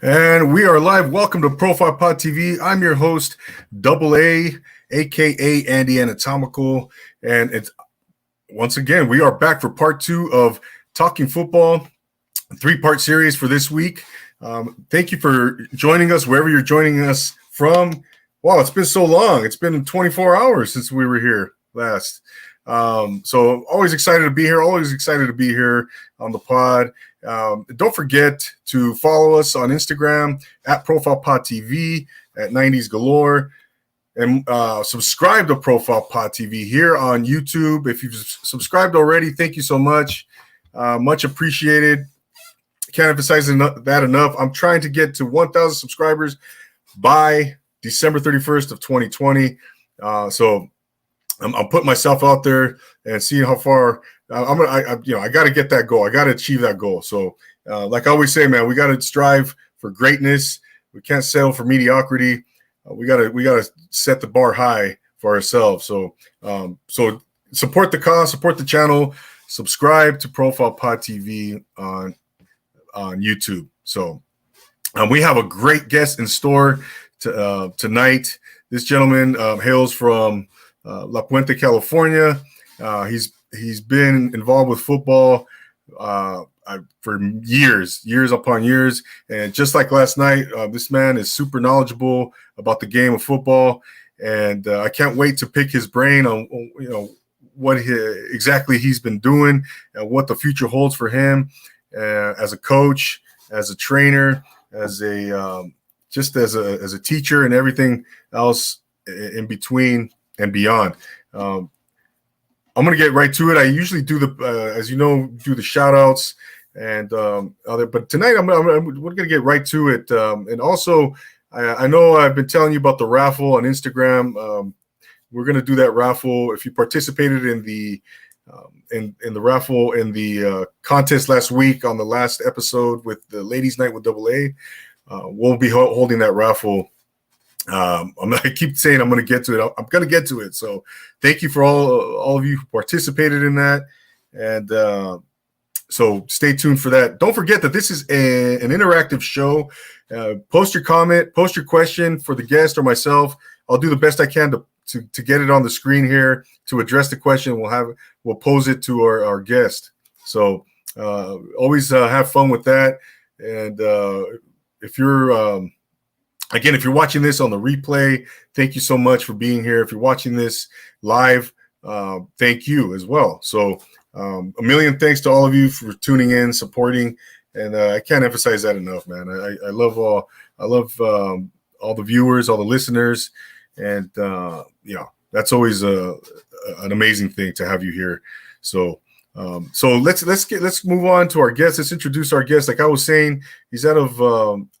And we are live. Welcome to Profile Pod TV. I'm your host, DoubleAA, aka Andy Anatomical. And it's once again, we are back for part 2 of Talking Football, a 3-part series for this week. Thank you for joining us wherever you're joining us from. Wow, it's been so long. It's been 24 hours since we were here last. So always excited to be here. Always excited to be here on the pod. Don't forget to follow us on Instagram at Profile Pod TV, at 90s Galore, and subscribe to Profile Pod TV here on YouTube. If you've subscribed already, thank you so much. Much appreciated. Can't emphasize that enough. I'm trying to get to 1,000 subscribers by December 31st of 2020. So I'm putting myself out there and seeing how far I got to get that goal. I got to achieve that goal. So, like I always say, man, we got to strive for greatness. We can't settle for mediocrity. We got to set the bar high for ourselves. So, support the cause, support the channel, subscribe to Profile Pod TV on YouTube. So, we have a great guest in store tonight. This gentleman hails from La Puente, California. He's been involved with football for years upon years, and just like last night, this man is super knowledgeable about the game of football, and I can't wait to pick his brain on what exactly he's been doing and what the future holds for him as a coach, as a trainer, as a as a teacher, and everything else in between and beyond. I'm going to get right to it. I usually do as you know, do the shout outs and but tonight we're going to get right to it. And also, I know I've been telling you about the raffle on Instagram. We're going to do that raffle. If you participated in the raffle in the contest last week on the last episode with the Ladies Night with DoubleAA, we'll be holding that raffle. I keep saying I'm going to get to it. I'm going to get to it. So thank you for all of you who participated in that. And so stay tuned for that. Don't forget that this is an interactive show. Post your comment, post your question for the guest or myself. I'll do the best I can to get it on the screen here to address the question. We'll pose it to our guest. So always have fun with that. And if you're again, if you're watching this on the replay, thank you so much for being here. If you're watching this live, thank you as well. So a million thanks to all of you for tuning in, supporting, and I can't emphasize that enough, man. I love all the viewers, all the listeners, and that's always an amazing thing to have you here. So let's move on to our guest. Let's introduce our guest. Like I was saying, he's out of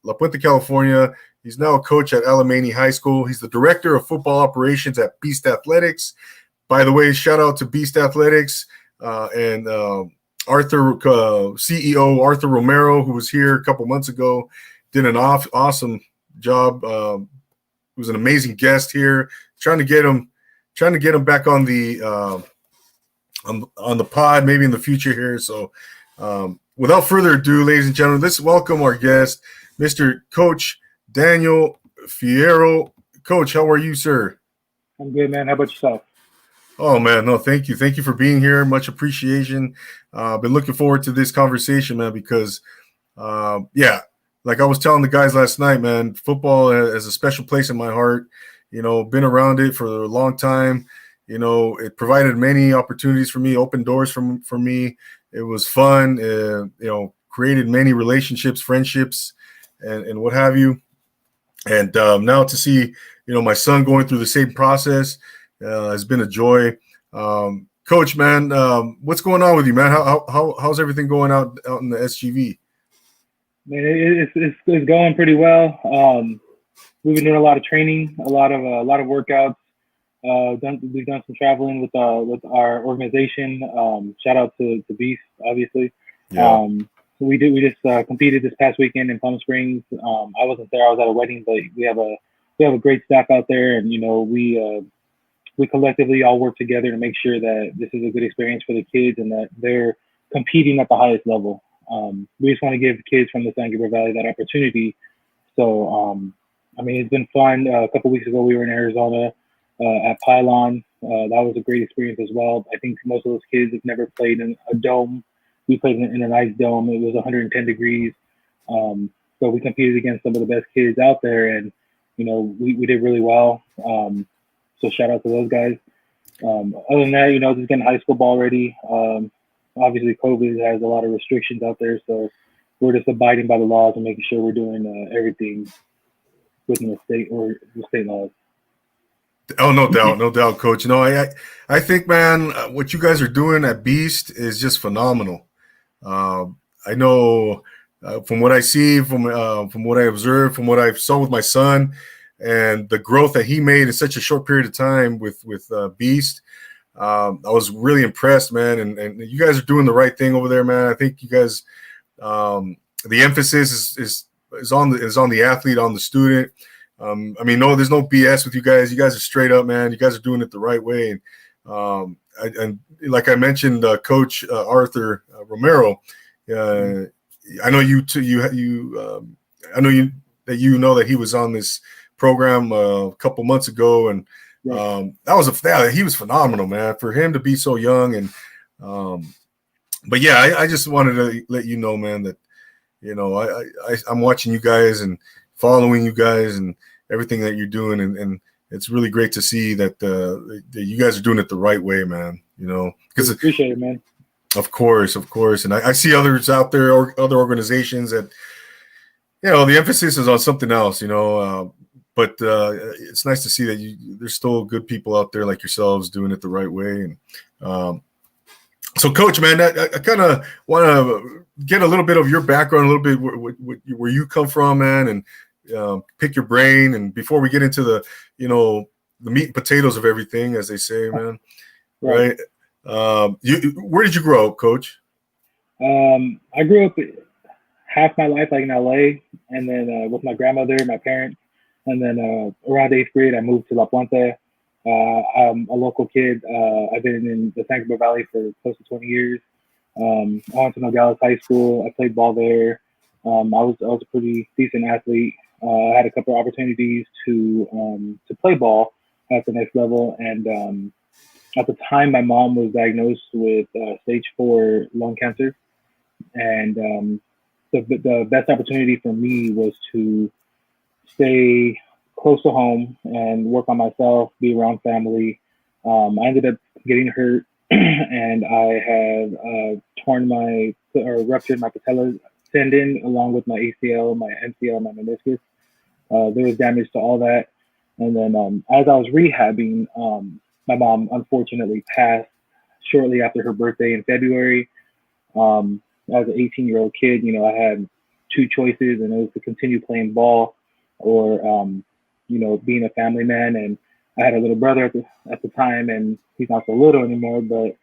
La Puente, California. He's now a coach at Alemany High School. He's the director of football operations at Beast Athletics. By the way, shout out to Beast Athletics and CEO Arthur Romero, who was here a couple months ago, did an awesome job. He was an amazing guest here. Trying to get him back on the pod, maybe in the future here. So, without further ado, ladies and gentlemen, let's welcome our guest, Mr. Coach Daniel Fierro. Coach, how are you, sir? I'm good, man. How about yourself? Oh, man, no, thank you. Thank you for being here. Much appreciation. Been looking forward to this conversation, man, because, like I was telling the guys last night, man, football has a special place in my heart. Been around it for a long time. It provided many opportunities for me, opened doors for me. It was fun, created many relationships, friendships, and what have you. And now to see, my son going through the same process has been a joy. Coach, man, what's going on with you, man? How's everything going out in the SGV? Man, it's going pretty well. We've been doing a lot of training, a lot of workouts. We've done some traveling with our organization. Shout out to Beast, obviously. Yeah. We just competed this past weekend in Palm Springs. I wasn't there. I was at a wedding, but we have a great staff out there, and we collectively all work together to make sure that this is a good experience for the kids and that they're competing at the highest level. We just want to give kids from the San Fernando Valley that opportunity So, I mean, it's been fun. A couple weeks ago, we were in Arizona at Pylon. That was a great experience as well. I think most of those kids have never played in a dome. We played in an ice dome. It was 110 degrees. So we competed against some of the best kids out there, and we did really well. So shout out to those guys. Other than that, just getting high school ball ready. Obviously, COVID has a lot of restrictions out there, so we're just abiding by the laws and making sure we're doing everything within the state laws. Oh, no doubt, Coach. I think, man, what you guys are doing at Beast is just phenomenal. I know from what I see, from what I observed, from what I saw with my son, and the growth that he made in such a short period of time with Beast. I was really impressed, man, and you guys are doing the right thing over there, man. I think you guys, the emphasis is on the athlete, on the student. I mean, no, there's no BS with you guys. You guys are straight up, man. You guys are doing it the right way. And like I mentioned, Coach Arthur Romero, I know you too. I know that he was on this program a couple months ago, and he was phenomenal, man. For him to be so young, and but yeah, I just wanted to let you know, man, that I'm watching you guys and following you guys and everything that you're doing, and it's really great to see that you guys are doing it the right way, man. Because appreciate it, man. Of course, and I see others out there, or other organizations that the emphasis is on something else, but it's nice to see that there's still good people out there like yourselves doing it the right way. And so, Coach, man, I kind of want to get a little bit of your background, a little bit where you come from, man, and pick your brain. And before we get into the meat and potatoes of everything, as they say, man, right? Where did you grow up, Coach? I grew up half my life like in LA, and then with my grandmother, my parents, and then around 8th grade, I moved to La Puente. I'm a local kid. I've been in the San Fernando Valley for close to 20 years. I went to Nogales High School. I played ball there. I was a pretty decent athlete. I had a couple of opportunities to play ball at the next level, and at the time, my mom was diagnosed with stage 4 lung cancer, and the best opportunity for me was to stay close to home and work on myself, be around family. I ended up getting hurt, and I have ruptured my patella tendon along with my ACL, my MCL, my meniscus. There was damage to all that, and then as I was rehabbing, my mom unfortunately passed shortly after her birthday in February. As an 18-year-old kid, I had two choices, and it was to continue playing ball or, being a family man. And I had a little brother at the time, and he's not so little anymore, but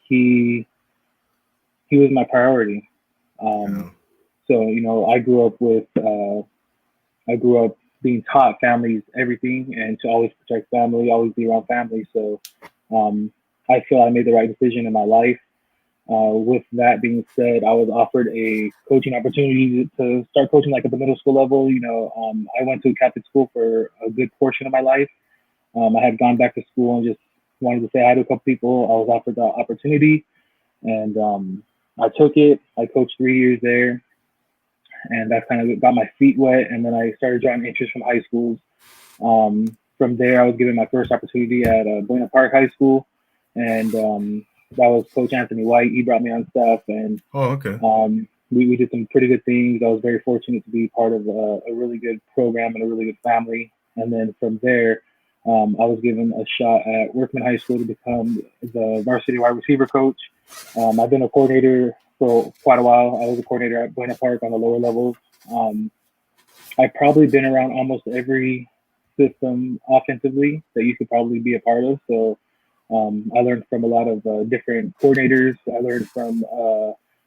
he was my priority. So, I grew up being taught family's everything, and to always protect family, always be around family. So I feel I made the right decision in my life. With that being said, I was offered a coaching opportunity to start coaching like at the middle school level. I went to a Catholic school for a good portion of my life. I had gone back to school and just wanted to say hi to a couple people. I was offered the opportunity, and I took it. I coached 3 years there, and that kind of got my feet wet. And then I started drawing interest from high schools. From there, I was given my first opportunity at Buena Park High School, and that was Coach Anthony White. He brought me on staff, and we did some pretty good things. I was very fortunate to be part of a really good program and a really good family. And then from there, I was given a shot at Workman High School to become the varsity wide receiver coach. I've been a coordinator for quite a while. I was a coordinator at Buena Park on the lower levels. I've probably been around almost every system offensively that you could probably be a part of. So I learned from a lot of different coordinators. I learned from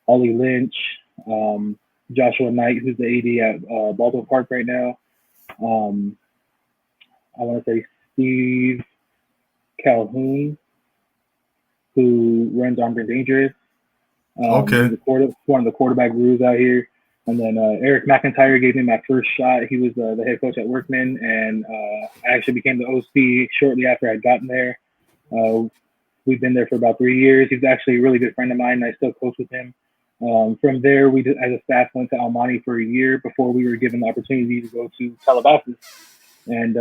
Ollie Lynch, Joshua Knight, who's the AD at Baldwin Park right now. I want to say Steve Calhoun, who runs Armed and Dangerous. He's one of the quarterback gurus out here. And then Eric McIntyre gave me my first shot. He was the head coach at Workman, and I actually became the OC shortly after I'd gotten there. We've been there for about 3 years. He's actually a really good friend of mine, and I still coach with him. From there, we as a staff went to Alemany for a year before we were given the opportunity to go to Calabasas. And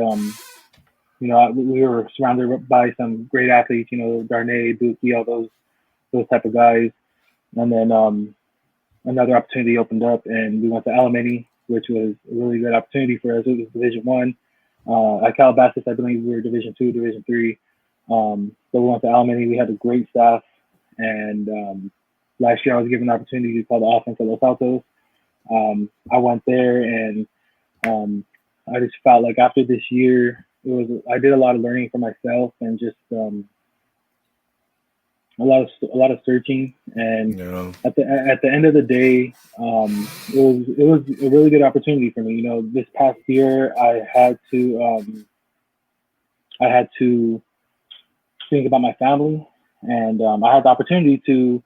we were surrounded by some great athletes. Darnay, Buki, all those type of guys. And then another opportunity opened up, and we went to Alemany, which was a really good opportunity for us. It was Division I. At Calabasas, I believe we were Division II, Division III. So we went to Alemany. We had a great staff, and last year I was given the opportunity to call the offense at Los Altos. I went there, and I just felt like after this year, I did a lot of learning for myself, and just a lot of searching. And at the end of the day, it was a really good opportunity for me. This past year I had to think about my family, and I had the opportunity to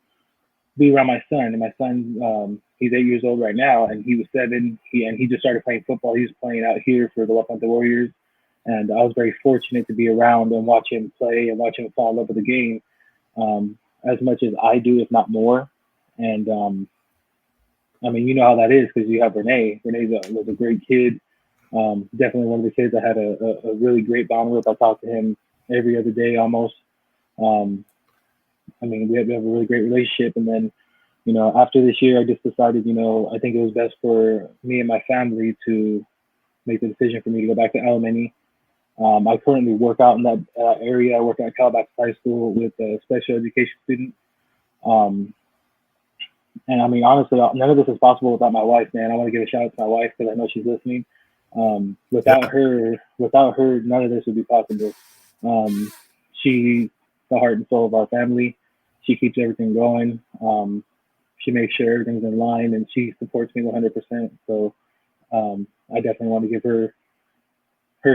be around my son. And my son, he's 8 years old right now, and he was 7. He just started playing football. He was playing out here for the Monte Warriors, and I was very fortunate to be around and watch him play and watch him fall in love with the game as much as I do, if not more. And you know how that is, because you have Renee. Renee was a great kid. Definitely one of the kids I had a really great bond with. I talk to him every other day almost. We have a really great relationship. And then, after this year, I just decided, I think it was best for me and my family to make the decision for me to go back to Alemany. I currently work out in that area. I work at Calabasas High School with special education students. And honestly, none of this is possible without my wife, man. I want to give a shout out to my wife, because I know she's listening. Without her, none of this would be possible. She's the heart and soul of our family. She keeps everything going. She makes sure everything's in line, and she supports me 100%. So I definitely want to give her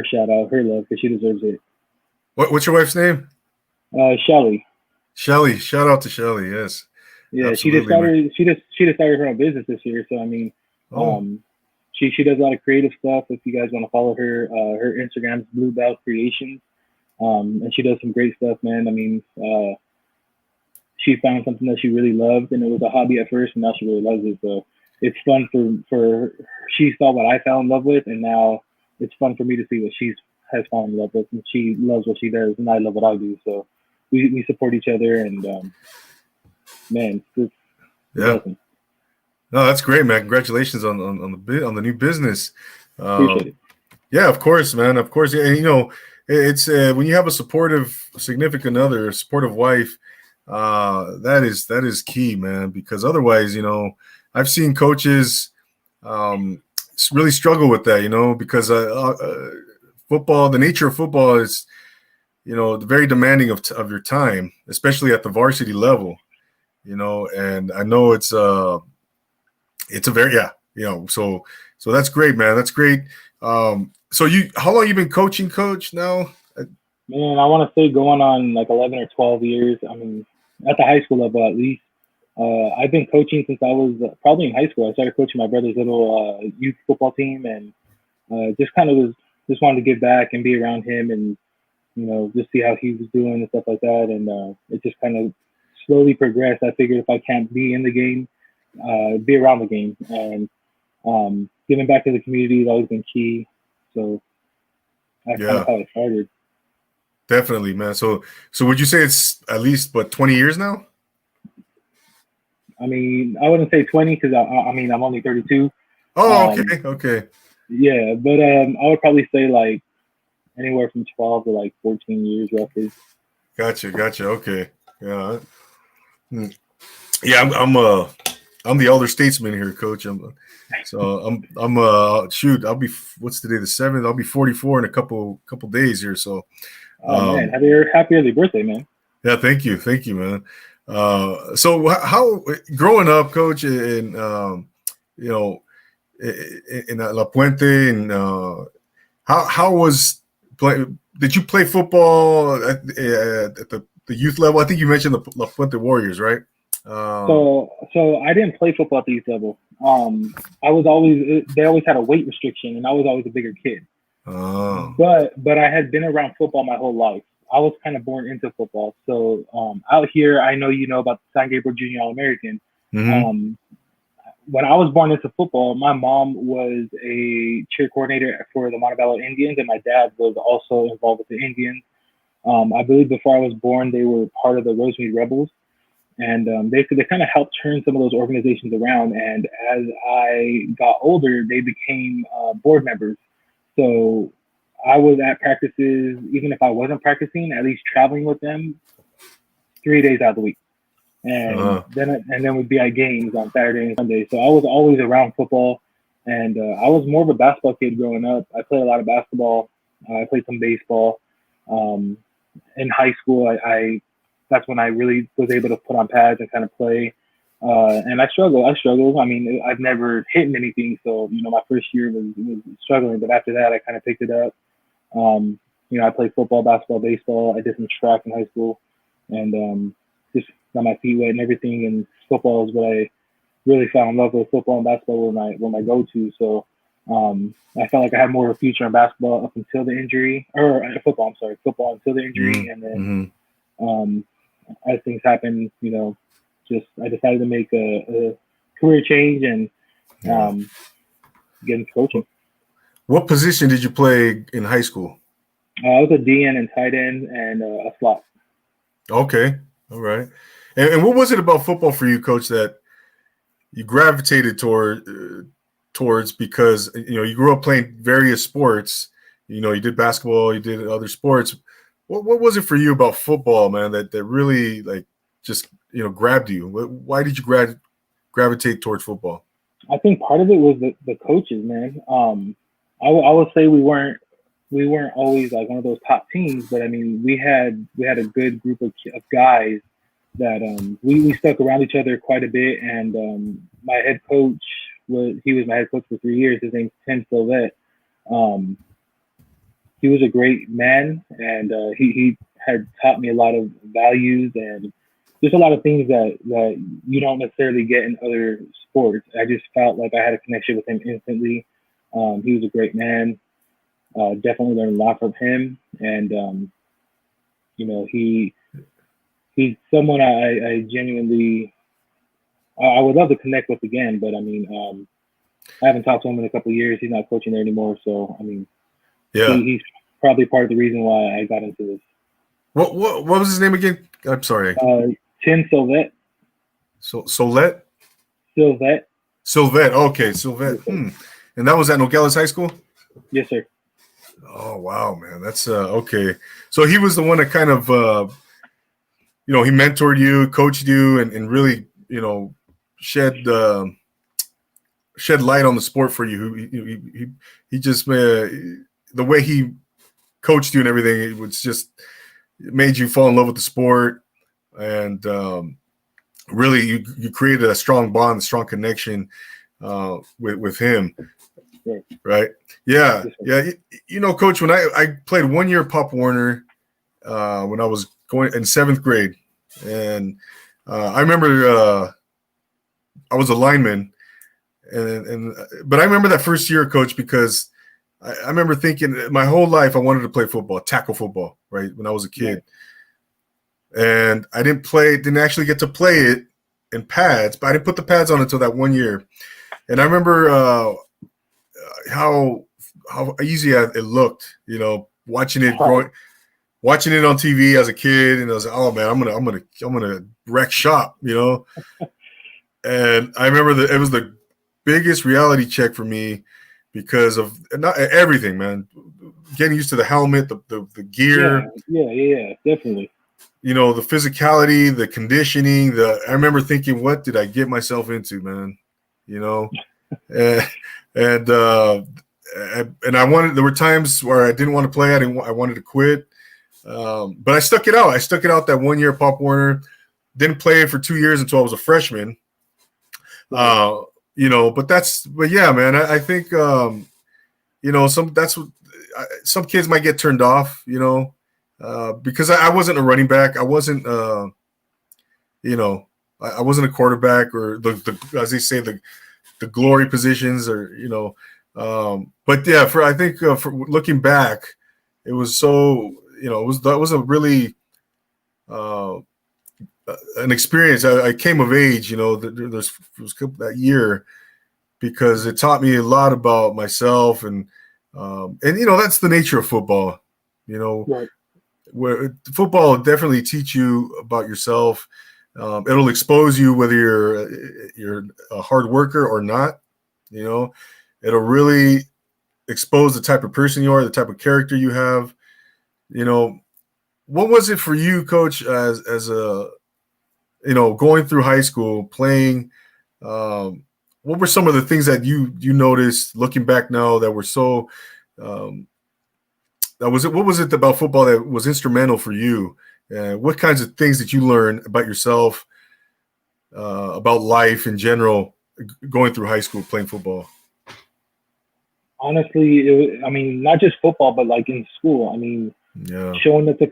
shout out, her love, because she deserves it. What's your wife's name? Shelly. Shelly. Shout out to Shelly. Yes. Yeah, absolutely. she just started her own business this year. So she does a lot of creative stuff. If you guys want to follow her, her Instagram is Blue Belt Creations, and she does some great stuff, man. She found something that she really loved, and it was a hobby at first, and now she really loves it. So it's fun for she saw what I fell in love with, and now it's fun for me to see what she has fallen in love with, and she loves what she does, and I love what I do. So we support each other, and man, it's awesome. No, that's great, man. Congratulations on the new business. Appreciate it. Yeah, of course, man. Of course, yeah. It's when you have a supportive significant other, a supportive wife. That is key, man. Because otherwise, I've seen coaches really struggle with that, because football, the nature of football is, very demanding of your time, especially at the varsity level, and I know it's a very, so that's great, man. That's great. So how long you been coaching, Coach, now? Man, I want to say going on like 11 or 12 years. At the high school level, at least. I've been coaching since I was probably in high school. I started coaching my brother's little youth football team, and just wanted to give back and be around him, and just see how he was doing and stuff like that. And it just kind of slowly progressed. I figured if I can't be in the game, be around the game, and giving back to the community has always been key. So that's kind of how it started. Definitely, man. So would you say it's at least 20 years now? I wouldn't say 20, because I'm only 32. Oh, okay. Yeah, but I would probably say like anywhere from 12 to like 14 years roughly. Gotcha. Okay. Yeah. Yeah, I'm the elder statesman here, Coach. I'll be, what's today, the 7th? I'll be 44 in a couple days here. So man, happy early birthday, man. Yeah, thank you, man. So how growing up, Coach, in La Puente, and how was did you play football at the youth level? I think you mentioned the La Puente Warriors, right? So I didn't play football at the youth level. They always had a weight restriction, and I was always a bigger kid. Oh. But I had been around football my whole life. I was kind of born into football. So out here, I know you know about the San Gabriel Junior All-American. Mm-hmm. When I was born into football, my mom was a cheer coordinator for the Monte Indians, and my dad was also involved with the Indians. I believe before I was born, they were part of the Rosemead Rebels. And they kind of helped turn some of those organizations around. And as I got older, they became board members. So I was at practices, even if I wasn't practicing, at least traveling with them 3 days out of the week. And then we'd be at games on Saturday and Sunday. So I was always around football. And I was more of a basketball kid growing up. I played a lot of basketball. I played some baseball. In high school, that's when I really was able to put on pads and kind of play. And I struggled. I mean, I've never hit anything. So, my first year was struggling. But after that, I kind of picked it up. I played football, basketball, baseball. I did some track in high school. And just got my feet wet and everything. And football is what I really fell in love with. Football and basketball were my go-to. So I felt like I had more of a future in basketball up until the injury. Or football, I'm sorry. Football until the injury. Mm-hmm. And then as things happen, I decided to make a career change and get into coaching. What position did you play in high school? I was a DN and tight end and a slot. Okay. All right. And what was it about football for you, Coach, that you gravitated towards because, you grew up playing various sports. You did basketball, you did other sports. What was it for you about football, man, that really just grabbed you? Why did you gravitate towards football? I think part of it was the coaches, man. I would say we weren't always like one of those top teams, but I mean we had a good group of guys that we stuck around each other quite a bit. And my head coach was my head coach for 3 years. His name's Tim Sylvette. He was a great man, and he had taught me a lot of values and just a lot of things that you don't necessarily get in other sports. I just felt like I had a connection with him instantly. He was a great man. Definitely learned a lot from him, and he's someone I genuinely I would love to connect with again. But I mean, I haven't talked to him in a couple of years. He's not coaching there anymore, so I mean. Yeah, he's probably part of the reason why I got into this. What was his name again? I'm sorry. Tim Sylvette. Sylvette? Sylvette. Okay, Sylvette. And that was at Nogales High School? Yes, sir. Oh, wow, man. That's okay. So he was the one that kind of, he mentored you, coached you, and really, shed light on the sport for you. He just the way he coached you and everything, it made you fall in love with the sport, and really you created a strong bond, a strong connection with him. Right? Yeah. Coach, when I played 1 year Pop Warner when I was going in 7th grade, and I remember I was a lineman, but I remember that first year, Coach, because I remember thinking my whole life I wanted to play football, tackle football, right, when I was a kid. And I didn't actually get to play it in pads, but I didn't put the pads on until that 1 year. And I remember how easy it looked, watching it watching it on TV as a kid, and I was like, oh man, I'm gonna wreck shop, And I remember that it was the biggest reality check for me because of not everything, man. Getting used to the helmet, the gear. Yeah, definitely. The physicality, the conditioning. I remember thinking, what did I get myself into, man? And I wanted. There were times where I didn't want to play. I wanted to quit. But I stuck it out. I stuck it out that 1 year Pop Warner. Didn't play it for 2 years until I was a freshman. But yeah, man. I think some kids might get turned off, because I wasn't a running back. I wasn't I wasn't a quarterback or the as they say the glory positions or but yeah, I think for looking back, it was so that was a really uh, an experience. I came of age, there's that year because it taught me a lot about myself and that's the nature of football, Right. where football will definitely teach you about yourself. It'll expose you whether you're a hard worker or not. It'll really expose the type of person you are, the type of character you have. What was it for you, Coach, as a going through high school, playing? What were some of the things that you noticed looking back now that were so what was it about football that was instrumental for you? What kinds of things did you learn about yourself, about life in general, going through high school playing football? Honestly, not just football, but like in school. Yeah. Showing up to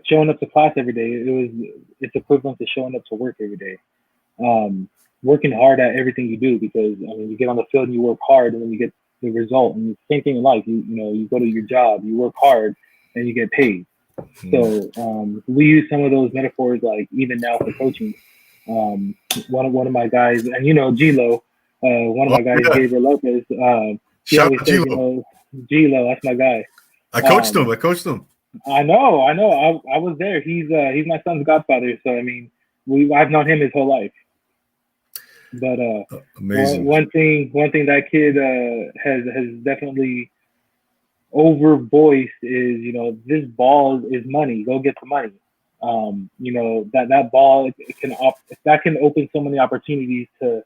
class every day, it's equivalent to showing up to work every day. Working hard at everything you do, because you get on the field and you work hard, and then you get the result. And same thing in life. You go to your job, you work hard, and you get paid. So we use some of those metaphors, like even now for coaching. One of my guys, and Gilo, one of my guys, yeah. Gabriel Lopez. He Shout always out says, Gilo. Gilo, that's my guy. I coached him. I know. I was there. He's my son's godfather. So I've known him his whole life. But amazing. One thing that kid has definitely over voiced is, this ball is money. Go get the money. That ball can open so many opportunities to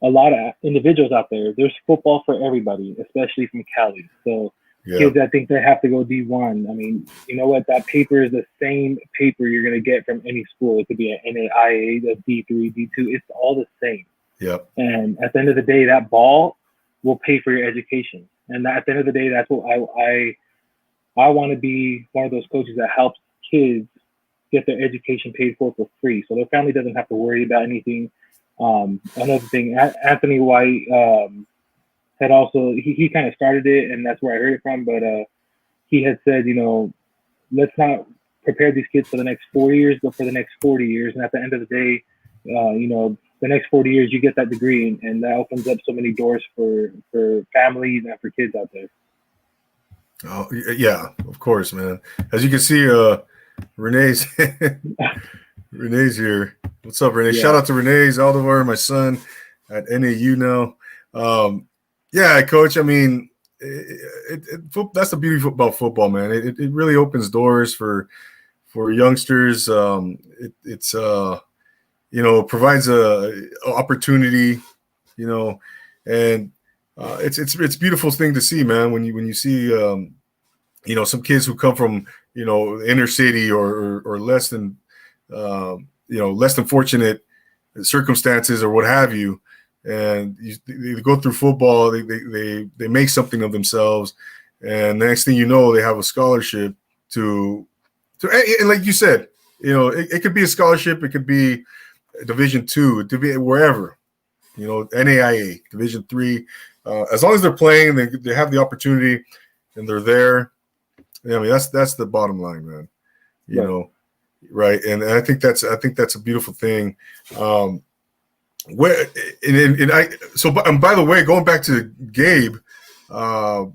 a lot of individuals out there. There's football for everybody, especially from Cali. So kids that think they have to go D1, you know what? That paper is the same paper you're going to get from any school. It could be an NAIA, a D3, D2. It's all the same. Yeah. And at the end of the day, that ball will pay for your education. And at the end of the day, that's what I want to be one of those coaches that helps kids get their education paid for free. So their family doesn't have to worry about anything. Another thing, Anthony White had also, he kind of started it, and that's where I heard it from, but he had said, let's not prepare these kids for the next 4 years, but for the next 40 years. And at the end of the day, the next 40 years, you get that degree, and that opens up so many doors for families and for kids out there. Oh, yeah, of course, man. As you can see, Renee's Renee's here. What's up, Renee? Yeah. Shout out to Renee's Aldevar, my son at NAU now. Yeah, Coach. That's the beauty about football, man. It really opens doors for youngsters. It's provides a opportunity, and it's a beautiful thing to see, man. When you see some kids who come from inner city or less than less than fortunate circumstances or what have you, and they go through football, they make something of themselves, and the next thing you know, they have a scholarship to and like you said, it could be a scholarship, it could be Division II, it could be wherever, NAIA, Division III, as long as they're playing, they have the opportunity and they're there. That's the bottom line, man. Right? And I think that's a beautiful thing. By the way, going back to Gabe, when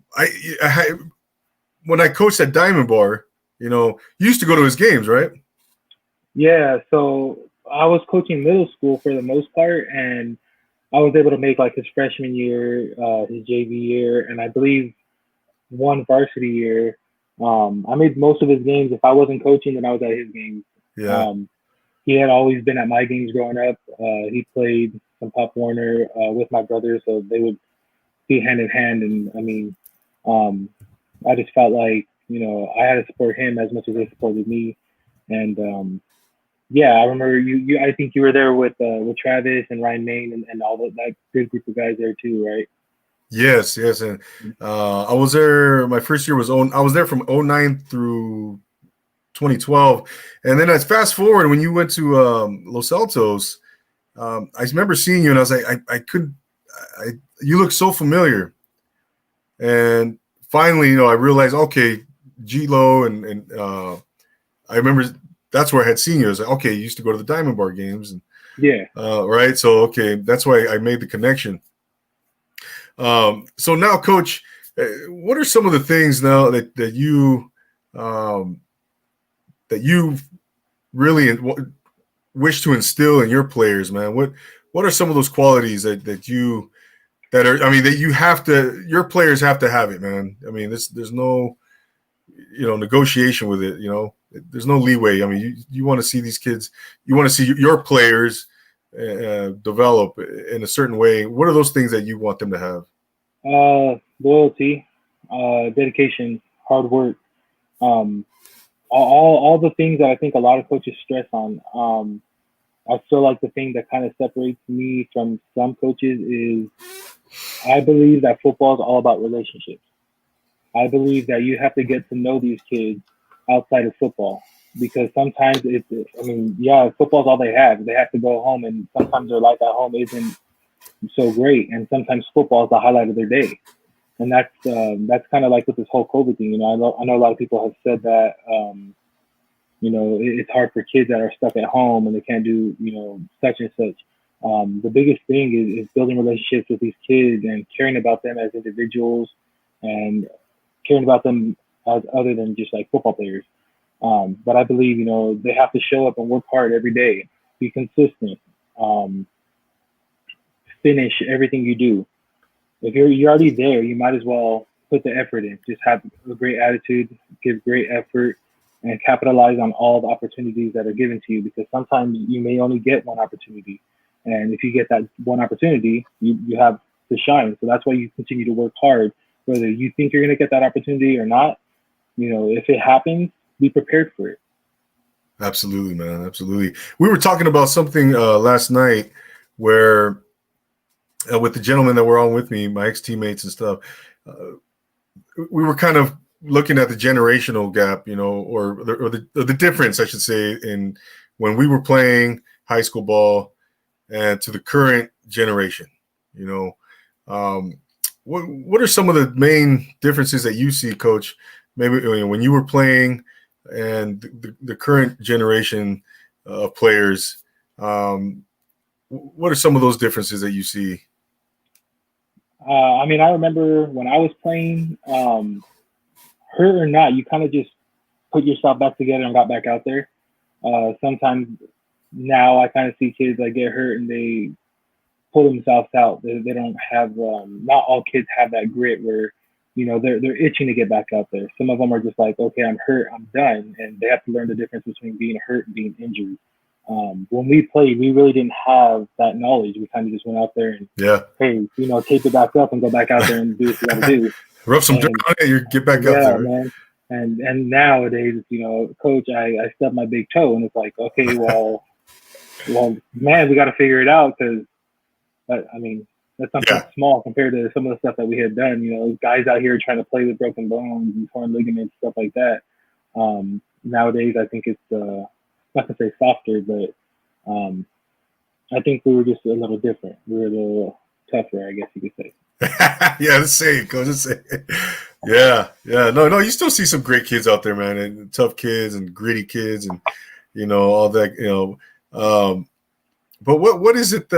I coached at Diamond Bar, you used to go to his games, right? Yeah. So I was coaching middle school for the most part, and I was able to make like his freshman year, his JV year, and I believe one varsity year. I made most of his games. If I wasn't coaching, then I was at his games. Yeah. He had always been at my games growing up. He played some Pop Warner with my brother, so they would be hand in hand. And I just felt like I had to support him as much as they supported me. And I remember you. I think you were there with Travis and Ryan Main and all that good group of guys there too, right? Yes, and I was there. My first year I was there from 2009 through 2012, and then as fast forward when you went to Los Altos, I remember seeing you, and I was like, I couldn't. You look so familiar, and finally, I realized, okay, G-Lo, and I remember that's where I had seen you. I was like, okay, you used to go to the Diamond Bar games, and Yeah. right. So okay, that's why I made the connection. So now, Coach, what are some of the things now that you really wish to instill in your players, man? What are some of those qualities that you have to, your players have to have it, man? I mean, there's no negotiation with it. There's no leeway. I mean, you want to see these kids, you want to see your players develop in a certain way. What are those things that you want them to have? Loyalty, dedication, hard work, all the things that I think a lot of coaches stress on. I feel like the thing that kind of separates me from some coaches is I believe that football is all about relationships. I believe that you have to get to know these kids outside of football, because sometimes football's all they have. They have to go home, and sometimes their life at home isn't so great, and sometimes football is the highlight of their day. And that's kind of like with this whole COVID thing. I know a lot of people have said that it's hard for kids that are stuck at home and they can't do such and such. The biggest thing is building relationships with these kids and caring about them as individuals and caring about them as other than just like football players. But I believe they have to show up and work hard every day, be consistent, finish everything you do. If you're already there, you might as well put the effort in. Just have a great attitude, give great effort, and capitalize on all the opportunities that are given to you, because sometimes you may only get one opportunity. And if you get that one opportunity, you have to shine. So that's why you continue to work hard, whether you think you're going to get that opportunity or not. If it happens, be prepared for it. Absolutely, man. Absolutely. We were talking about something last night where with the gentlemen that were on with me, my ex-teammates and stuff, we were kind of looking at the generational gap, or the difference, I should say, in when we were playing high school ball and to the current generation. What are some of the main differences that you see, Coach? Maybe when you were playing and the current generation of players. What are some of those differences that you see? I remember when I was playing, hurt or not, you kind of just put yourself back together and got back out there. Sometimes now I kind of see kids that get hurt and they pull themselves out. They don't have, not all kids have that grit where, they're itching to get back out there. Some of them are just like, okay, I'm hurt, I'm done. And they have to learn the difference between being hurt and being injured. When we played, we really didn't have that knowledge. We kind of just went out there and, hey, tape it back up and go back out there and do what you got to do. Rub some dirt on it, you get back out there. Man. And nowadays, Coach, I stubbed my big toe, and it's like, okay, well, man, we got to figure it out, because, that's something small compared to some of the stuff that we had done. Guys out here trying to play with broken bones and torn ligaments, stuff like that. Nowadays, I think it's not to say softer, but I think we were just a little different. We were a little tougher, I guess you could say. Yeah, let's say it, Coach. Let's say it. Yeah. No, you still see some great kids out there, man, and tough kids and gritty kids and, all that, but what is it,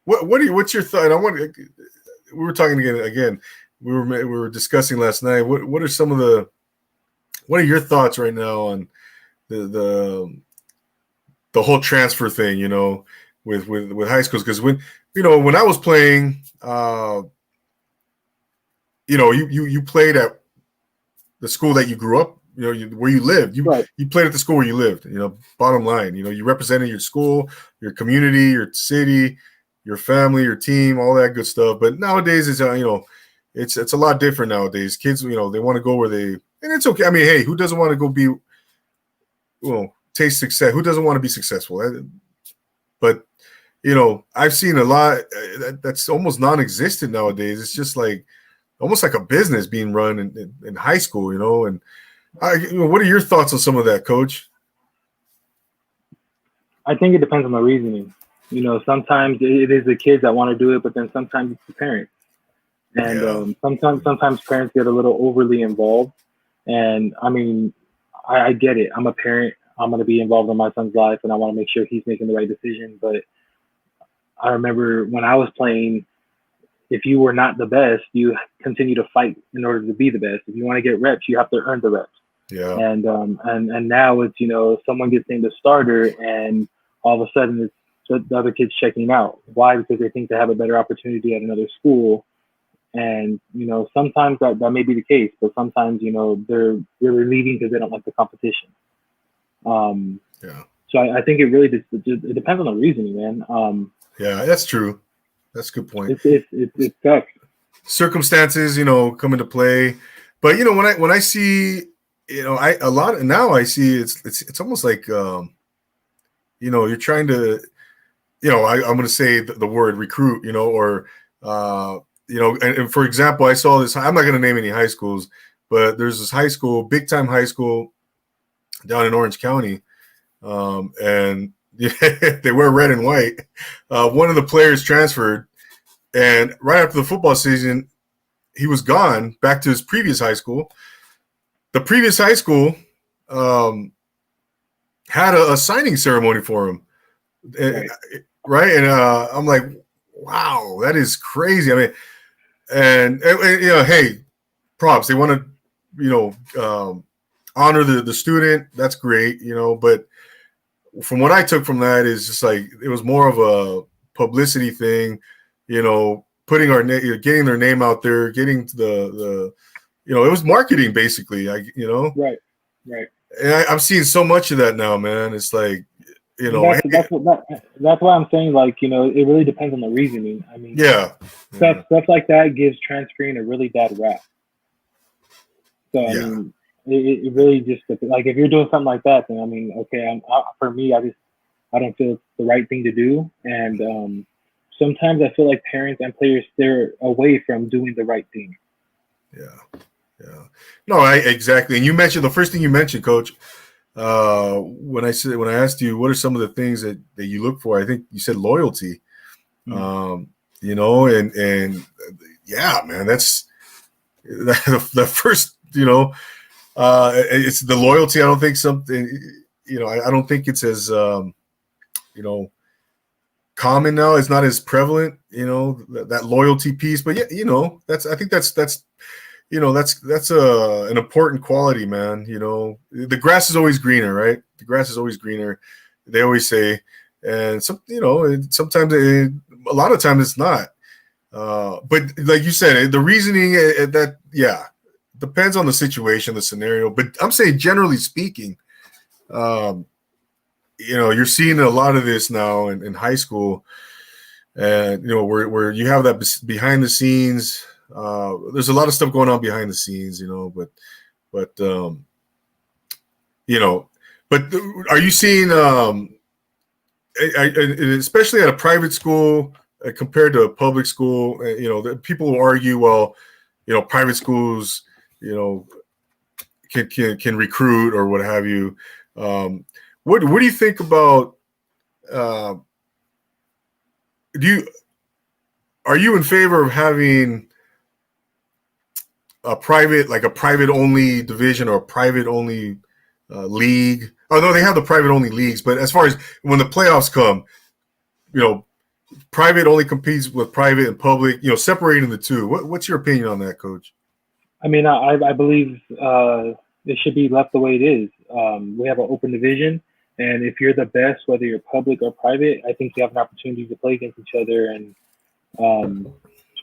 what's your thought? We were talking again, we were discussing last night. What are your thoughts right now on the whole transfer thing, with high schools? Because when I was playing, you played at the school that you grew up, where you lived. You played at the school where you lived. Bottom line, you represented your school, your community, your city, your family, your team, all that good stuff. But nowadays, it's a lot different nowadays. Kids, they want to go where they, and it's okay. I mean, hey, who doesn't want to go be, taste success? Who doesn't want to be successful? But I've seen a lot that's almost non-existent nowadays. It's just like almost like a business being run in high school, and what are your thoughts on some of that, Coach? I think it depends on the reasoning. Sometimes it is the kids that want to do it, but then sometimes it's the parents. And Yeah. sometimes parents get a little overly involved. And I mean, I get it. I'm a parent. I'm going to be involved in my son's life, and I want to make sure he's making the right decision. But I remember when I was playing, if you were not the best, you continue to fight in order to be the best. If you want to get reps, you have to earn the reps. Yeah. And now it's someone gets named a starter, and all of a sudden it's the other kids checking out. Why? Because they think they have a better opportunity at another school. And sometimes that may be the case, but sometimes they're really leaving because they don't like the competition. Yeah. So I think it really it depends on the reasoning, man. Yeah, that's true. That's a good point. It's tough. Circumstances, come into play, but when I see, I see it's almost like, you're trying to, I'm going to say the word recruit, or and for example, I saw this. I'm not going to name any high schools, but there's this high school, big time high school down in Orange County, and they wear red and white. One of the players transferred, and right after the football season, he was gone back to his previous high school. The previous high school had a signing ceremony for him, right? And I'm like, wow, that is crazy. I mean, and hey, props. They want to, honor the student. That's great, but from what I took from that is just like it was more of a publicity thing, putting getting their name out there, getting the it was marketing basically. Right. And I'm seeing so much of that now, man. It's like, that's why I'm saying, like, it really depends on the reasoning. I mean, stuff like that gives transferring a really bad rap. So I mean, it really just, like, if you're doing something like that, then I mean, okay, for me, I don't feel it's the right thing to do. And sometimes I feel like parents and players steer away from doing the right thing. Yeah. No, exactly. And you mentioned the first thing you mentioned, Coach. When I asked you what are some of the things that you look for, I think you said loyalty. And yeah, man, that's the first. It's the loyalty. I don't think I don't think it's as common now. It's not as prevalent. That loyalty piece. But yeah, I think that's an important quality, man. The grass is always greener, right? The grass is always greener. They always say, and sometimes a lot of times it's not. But like you said, the reasoning depends on the situation, the scenario. But I'm saying generally speaking, you're seeing a lot of this now in high school, and where you have that behind the scenes. There's a lot of stuff going on behind the scenes, but are you seeing, especially at a private school compared to a public school, that people will argue, well, private schools, can recruit or what have you. What do you think about, are you in favor of having a private only division or a private only league? Oh no, they have the private only leagues, but as far as when the playoffs come, private only competes with private and public, separating the two. What's your opinion on that, Coach? I mean, I believe it should be left the way it is. We have an open division, and if you're the best, whether you're public or private, I think you have an opportunity to play against each other and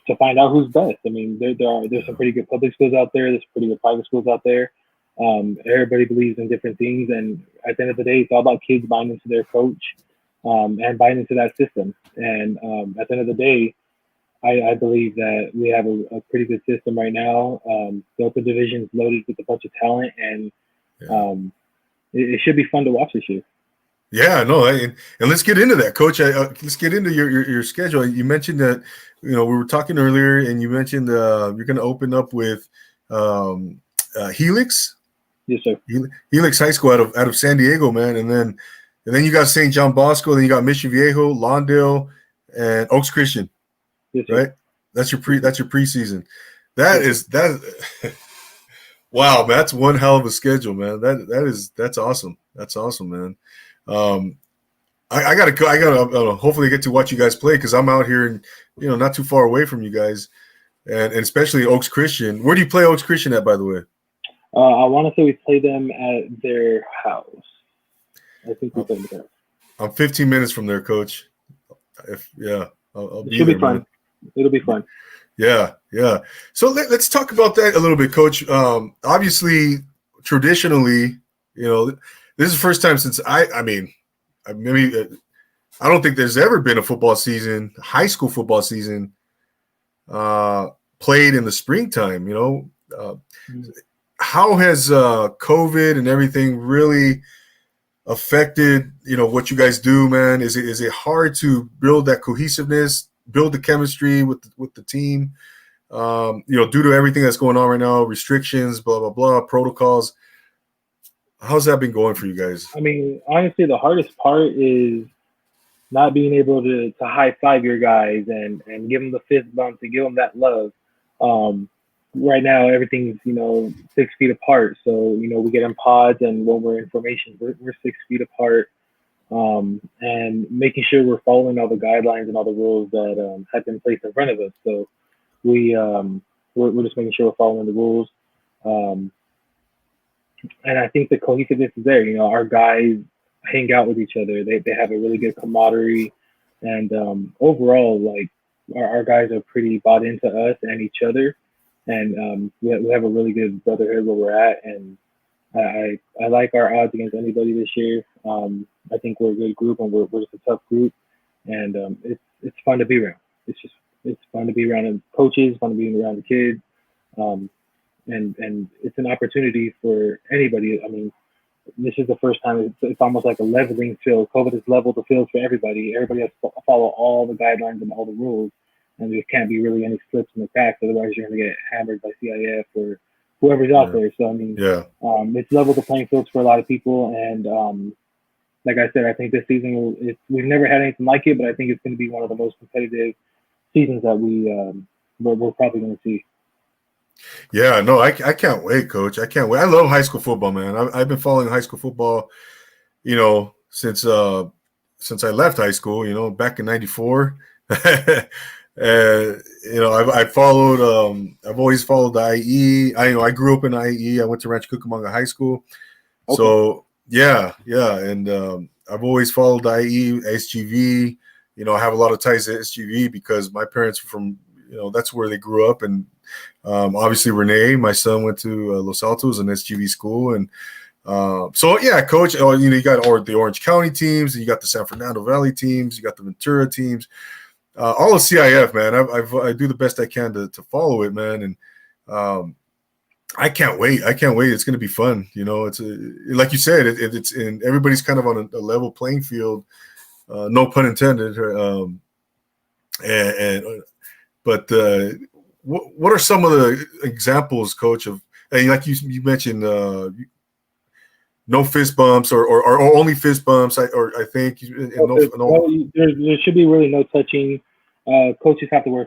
to find out who's best. I mean, there's some pretty good public schools out there. There's pretty good private schools out there. Everybody believes in different things, and at the end of the day, it's all about kids buying into their coach and buying into that system. And at the end of the day, I believe that we have a pretty good system right now. The open division is loaded with a bunch of talent, and it should be fun to watch this year. Yeah, no, and let's get into that, Coach. Let's get into your schedule. You mentioned that we were talking earlier, and you mentioned you're going to open up with Helix. Yes, sir. Helix High School out of San Diego, man, and then And then you got St. John Bosco, then you got Mission Viejo, Lawndale, and Oaks Christian, Yes, right? That's your preseason. That wow, man, that's one hell of a schedule, man. That's awesome. That's awesome, man. I gotta hopefully get to watch you guys play because I'm out here and not too far away from you guys, and especially Oaks Christian. Where do you play Oaks Christian at, by the way? I want to say we play them at their house. I think we play them there. I'm 15 minutes from there, Coach. I'll be there, fun. Man. It'll be fun. Yeah. So let's talk about that a little bit, Coach. Obviously, traditionally, this is the first time since I don't think there's ever been a football season, high school football season, played in the springtime. How has COVID and everything really affected what you guys do, man? Is it hard to build that cohesiveness, build the chemistry with the team? Due to everything that's going on right now, restrictions, blah blah blah, protocols. How's that been going for you guys? I mean, honestly, the hardest part is not being able to high five your guys and give them the fist bump, to give them that love. Right now, everything's 6 feet apart. So we get in pods, and when we're in formation, we're 6 feet apart, and making sure we're following all the guidelines and all the rules that have been placed in front of us. So we're just making sure we're following the rules. And I think the cohesiveness is there. Our guys hang out with each other. They have a really good camaraderie, and overall, like our guys are pretty bought into us and each other, and we have a really good brotherhood where we're at. And I like our odds against anybody this year. I think we're a good group, and we're just a tough group, and it's fun to be around. It's fun to be around the coaches, fun to be around the kids. And it's an opportunity for anybody. I mean, this is the first time it's almost like a leveling field. COVID has leveled the field for everybody. Everybody has to follow all the guidelines and all the rules, and there can't be really any slips in the cracks. Otherwise, you're going to get hammered by CIF or whoever's out there. So, I mean, it's leveled the playing fields for a lot of people. And like I said, I think this season, we've never had anything like it, but I think it's going to be one of the most competitive seasons that we're probably going to see. Yeah, no, I can't wait, Coach. I can't wait. I love high school football, man. I've been following high school football, since I left high school, back in '94. I followed. I've always followed the IE. I grew up in IE. I went to Rancho Cucamonga High School. Okay. So yeah, and I've always followed the IE, SGV. I have a lot of ties to SGV because my parents were from. That's where they grew up, and obviously Renee, my son, went to Los Altos, an SGV school, and so yeah, Coach. You got the Orange County teams, and you got the San Fernando Valley teams, you got the Ventura teams, all of CIF, man. I do the best I can to follow it, man, and I can't wait. It's going to be fun. It's like you said, it's and everybody's kind of on a level playing field, no pun intended, But what are some of the examples, Coach, of like you mentioned, no fist bumps or only fist bumps? I think there should be really no touching. Coaches have to wear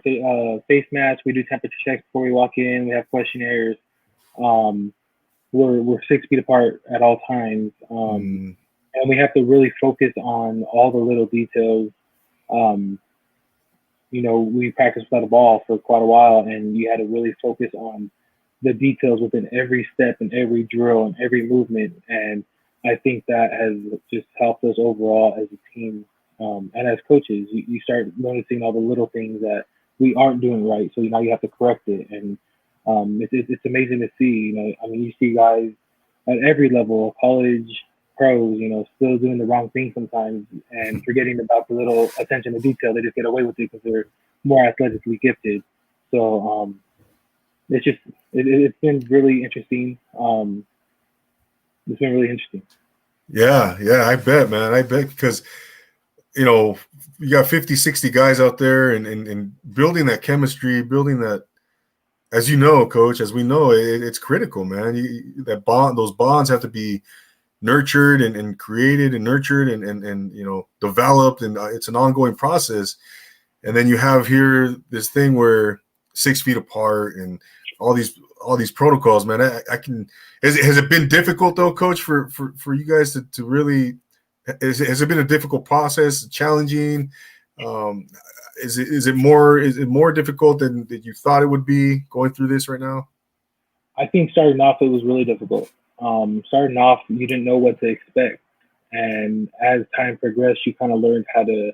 face masks. We do temperature checks before we walk in. We have questionnaires. We're 6 feet apart at all times, and we have to really focus on all the little details. We practiced without a ball for quite a while, and you had to really focus on the details within every step and every drill and every movement. And I think that has just helped us overall as a team. And as coaches, you start noticing all the little things that we aren't doing right. So now you have to correct it. And it's amazing to see, you see guys at every level, college, pros, still doing the wrong thing sometimes and forgetting about the little attention to detail. They just get away with it because they're more athletically gifted. So it's been really interesting. It's been really interesting. Yeah, I bet, man. I bet because, you got 50, 60 guys out there and building that chemistry, building that, as Coach, as we know, it's critical, man. Those bonds have to be nurtured and created and nurtured and developed, and it's an ongoing process. And then you have here this thing where 6 feet apart and all these protocols, man. I can. Has it been difficult though, Coach, for you guys to really? Has it been a difficult process, challenging? Is it more difficult than you thought it would be going through this right now? I think starting off it was really difficult. Starting off, you didn't know what to expect, and as time progressed, you kind of learned how to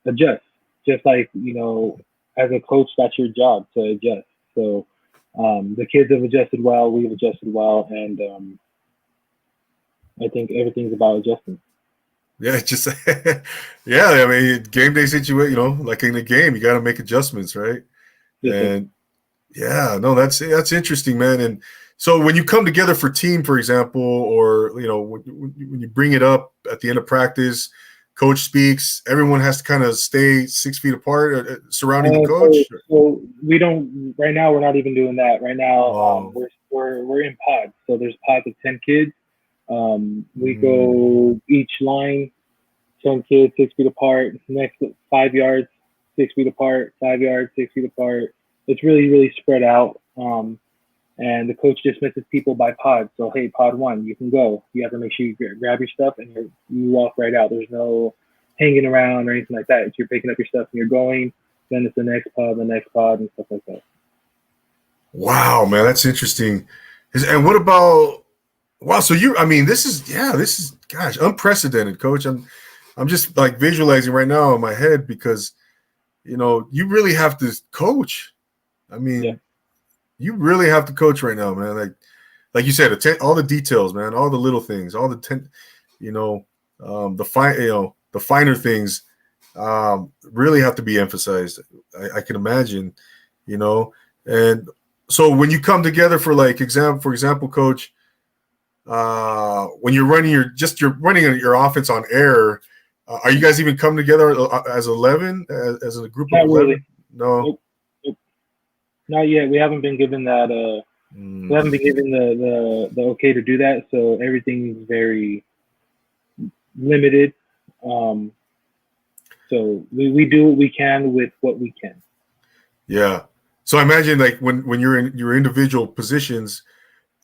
adjust. Just like as a coach, that's your job to adjust. So the kids have adjusted well, we've adjusted well, and I think everything's about adjusting. Yeah, just yeah. I mean, game day situation. Like in the game, you got to make adjustments, right? Yes, and yeah, no, that's interesting, man. And so when you come together for team, for example, or when you bring it up at the end of practice, coach speaks, everyone has to kind of stay 6 feet apart surrounding the coach. So we don't right now. We're not even doing that right now. We're in pods. So there's pods of 10 kids. We go each line, 10 kids, 6 feet apart. Next 5 yards, 6 feet apart. 5 yards, 6 feet apart. It's really, really spread out. And the coach dismisses people by pod. So, hey, pod 1, you can go. You have to make sure you grab your stuff and you walk right out. There's no hanging around or anything like that. If you're picking up your stuff and you're going, then it's the next pod, and stuff like that. Wow, man, that's interesting. And what about wow? So this is gosh, unprecedented, Coach. I'm just like visualizing right now in my head because you really have to coach. I mean. Yeah. You really have to coach right now, man. Like you said, all the details, man, all the little things, all the the finer things, really have to be emphasized. I can imagine, And so when you come together for for example, Coach, when you're running your offense on air, are you guys even coming together as 11 as a group Not of 11? really. No. Nope. Not yet. We haven't been given that. We haven't been given the okay to do that. So everything's very limited. So we do what we can with what we can. Yeah. So I imagine like when you're in your individual positions,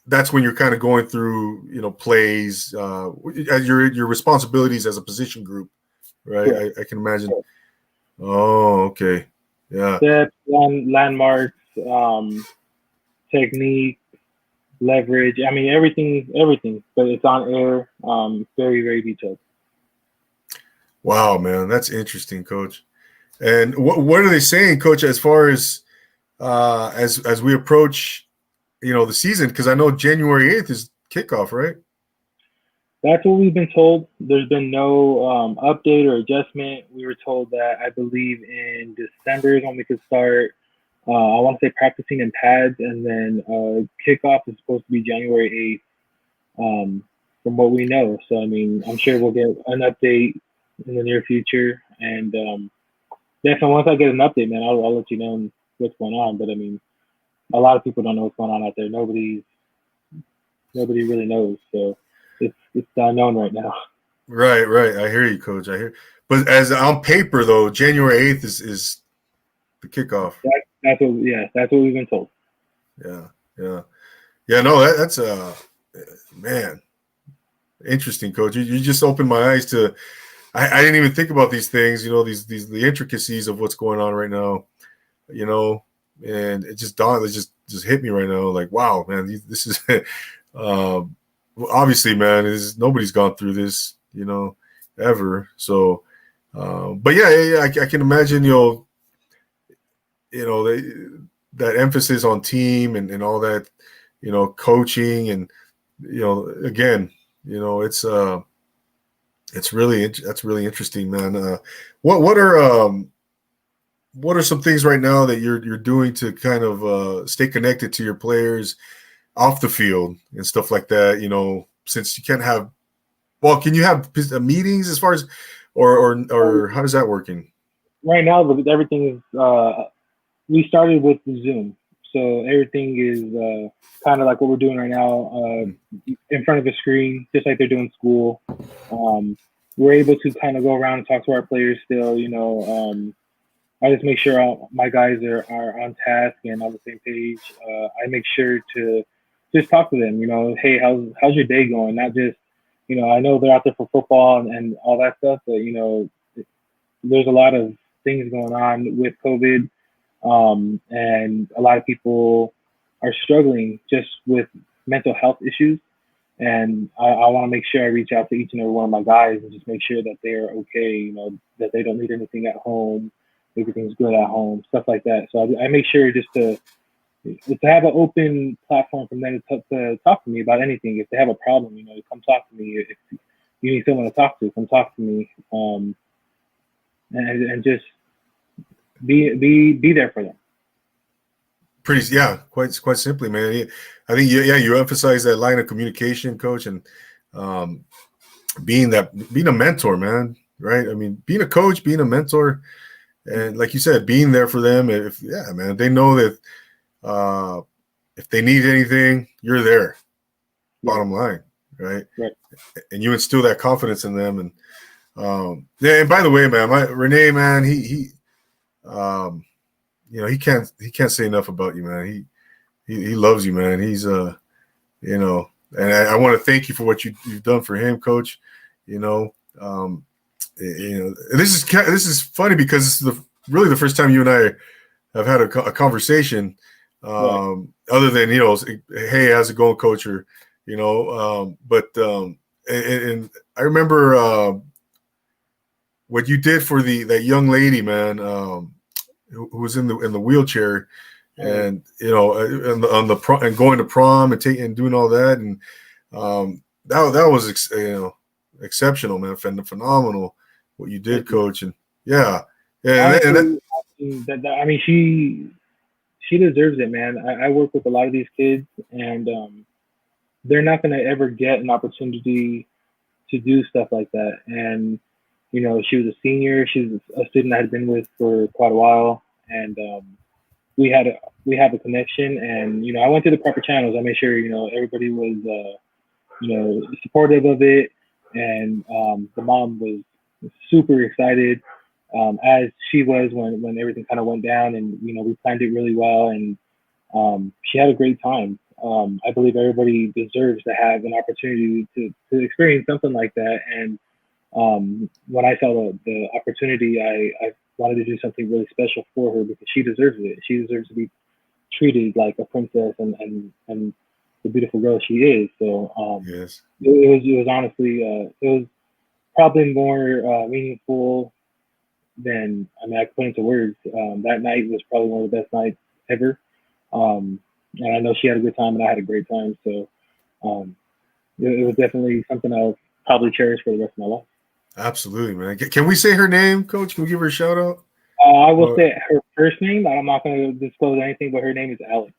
that's when you're kind of going through plays, as your responsibilities as a position group, right? Sure. I can imagine. Sure. Oh, okay. Yeah. Steps, landmarks. Technique, leverage. I mean, everything, but it's on air. Very, very detailed. Wow, man, that's interesting, Coach. And what are they saying, Coach, as far as we approach, the season? Because I know January 8th is kickoff, right? That's what we've been told. There's been no update or adjustment. We were told that I believe in December is when we could start. I want to say practicing in pads, and then kickoff is supposed to be January 8th, from what we know. So, I mean, I'm sure we'll get an update in the near future. And definitely once I get an update, man, I'll let you know what's going on. But, I mean, a lot of people don't know what's going on out there. Nobody really knows. So it's the unknown right now. Right. I hear you, Coach. I hear. But as on paper, though, January 8th is the kickoff. That's what we've been told. Yeah. No, that's man, interesting, Coach. You just opened my eyes to. I didn't even think about these things. The intricacies of what's going on right now. And it just dawned. It just hit me right now. Like, wow, man, this is obviously, man. Nobody's gone through this, ever. So, but yeah, I can imagine, that emphasis on team and all that, coaching and, again, that's really interesting, man. What are some things right now that you're doing to kind of stay connected to your players off the field and stuff like that? Since you can't have, can you have meetings as far as, or how does that working? Right now, everything is. We started with Zoom. So everything is kind of like what we're doing right now, in front of a screen, just like they're doing school. We're able to kind of go around and talk to our players still. I just make sure all my guys are on task and on the same page. I make sure to just talk to them. Hey, how's your day going? Not just, I know they're out there for football and all that stuff, but there's a lot of things going on with COVID, and a lot of people are struggling just with mental health issues. And I want to make sure I reach out to each and every one of my guys and just make sure that they're okay, that they don't need anything at home, everything's good at home, stuff like that. So I make sure just to have an open platform for them to talk to me about anything. If they have a problem, come talk to me. If you need someone to talk to, come talk to me. And just be there for them. Quite simply, man. I think you emphasize that line of communication, coach, and being a mentor, man. Right? I mean, being a coach, being a mentor, and like you said, being there for them. Man, they know that if they need anything, you're there. Bottom line, right? Right. And you instill that confidence in them. And and by the way, man, Renee, man, he can't say enough about you, man. He loves you, man. He's and I want to thank you for what you've done for him, coach. This is funny because this is really the first time you and I have had a conversation, Right. other than hey, how's it going, coach? Or but and I remember what you did for that young lady, man, who was in the wheelchair, and on the prom, and going to prom and doing all that, and that was exceptional, man, phenomenal what you did, coach. And honestly, I mean, she deserves it, man. I work with a lot of these kids, and they're not going to ever get an opportunity to do stuff like that. And she was a senior. She was a student I had been with for quite a while, and we have a connection. And I went through the proper channels. I made sure everybody was supportive of it, and the mom was super excited, as she was when everything kind of went down, and we planned it really well, and she had a great time. I believe everybody deserves to have an opportunity to experience something like that. And when I saw the opportunity, I wanted to do something really special for her because she deserves it. She deserves to be treated like a princess and the beautiful girl she is. So yes, it was honestly it was probably more meaningful than I could put into words. That night was probably one of the best nights ever. And I know she had a good time and I had a great time. So it was definitely something I'll probably cherish for the rest of my life. Absolutely, man. Can we say her name, coach? Can we give her a shout out? I will say her first name. I'm not going to disclose anything, but her name is Ellen.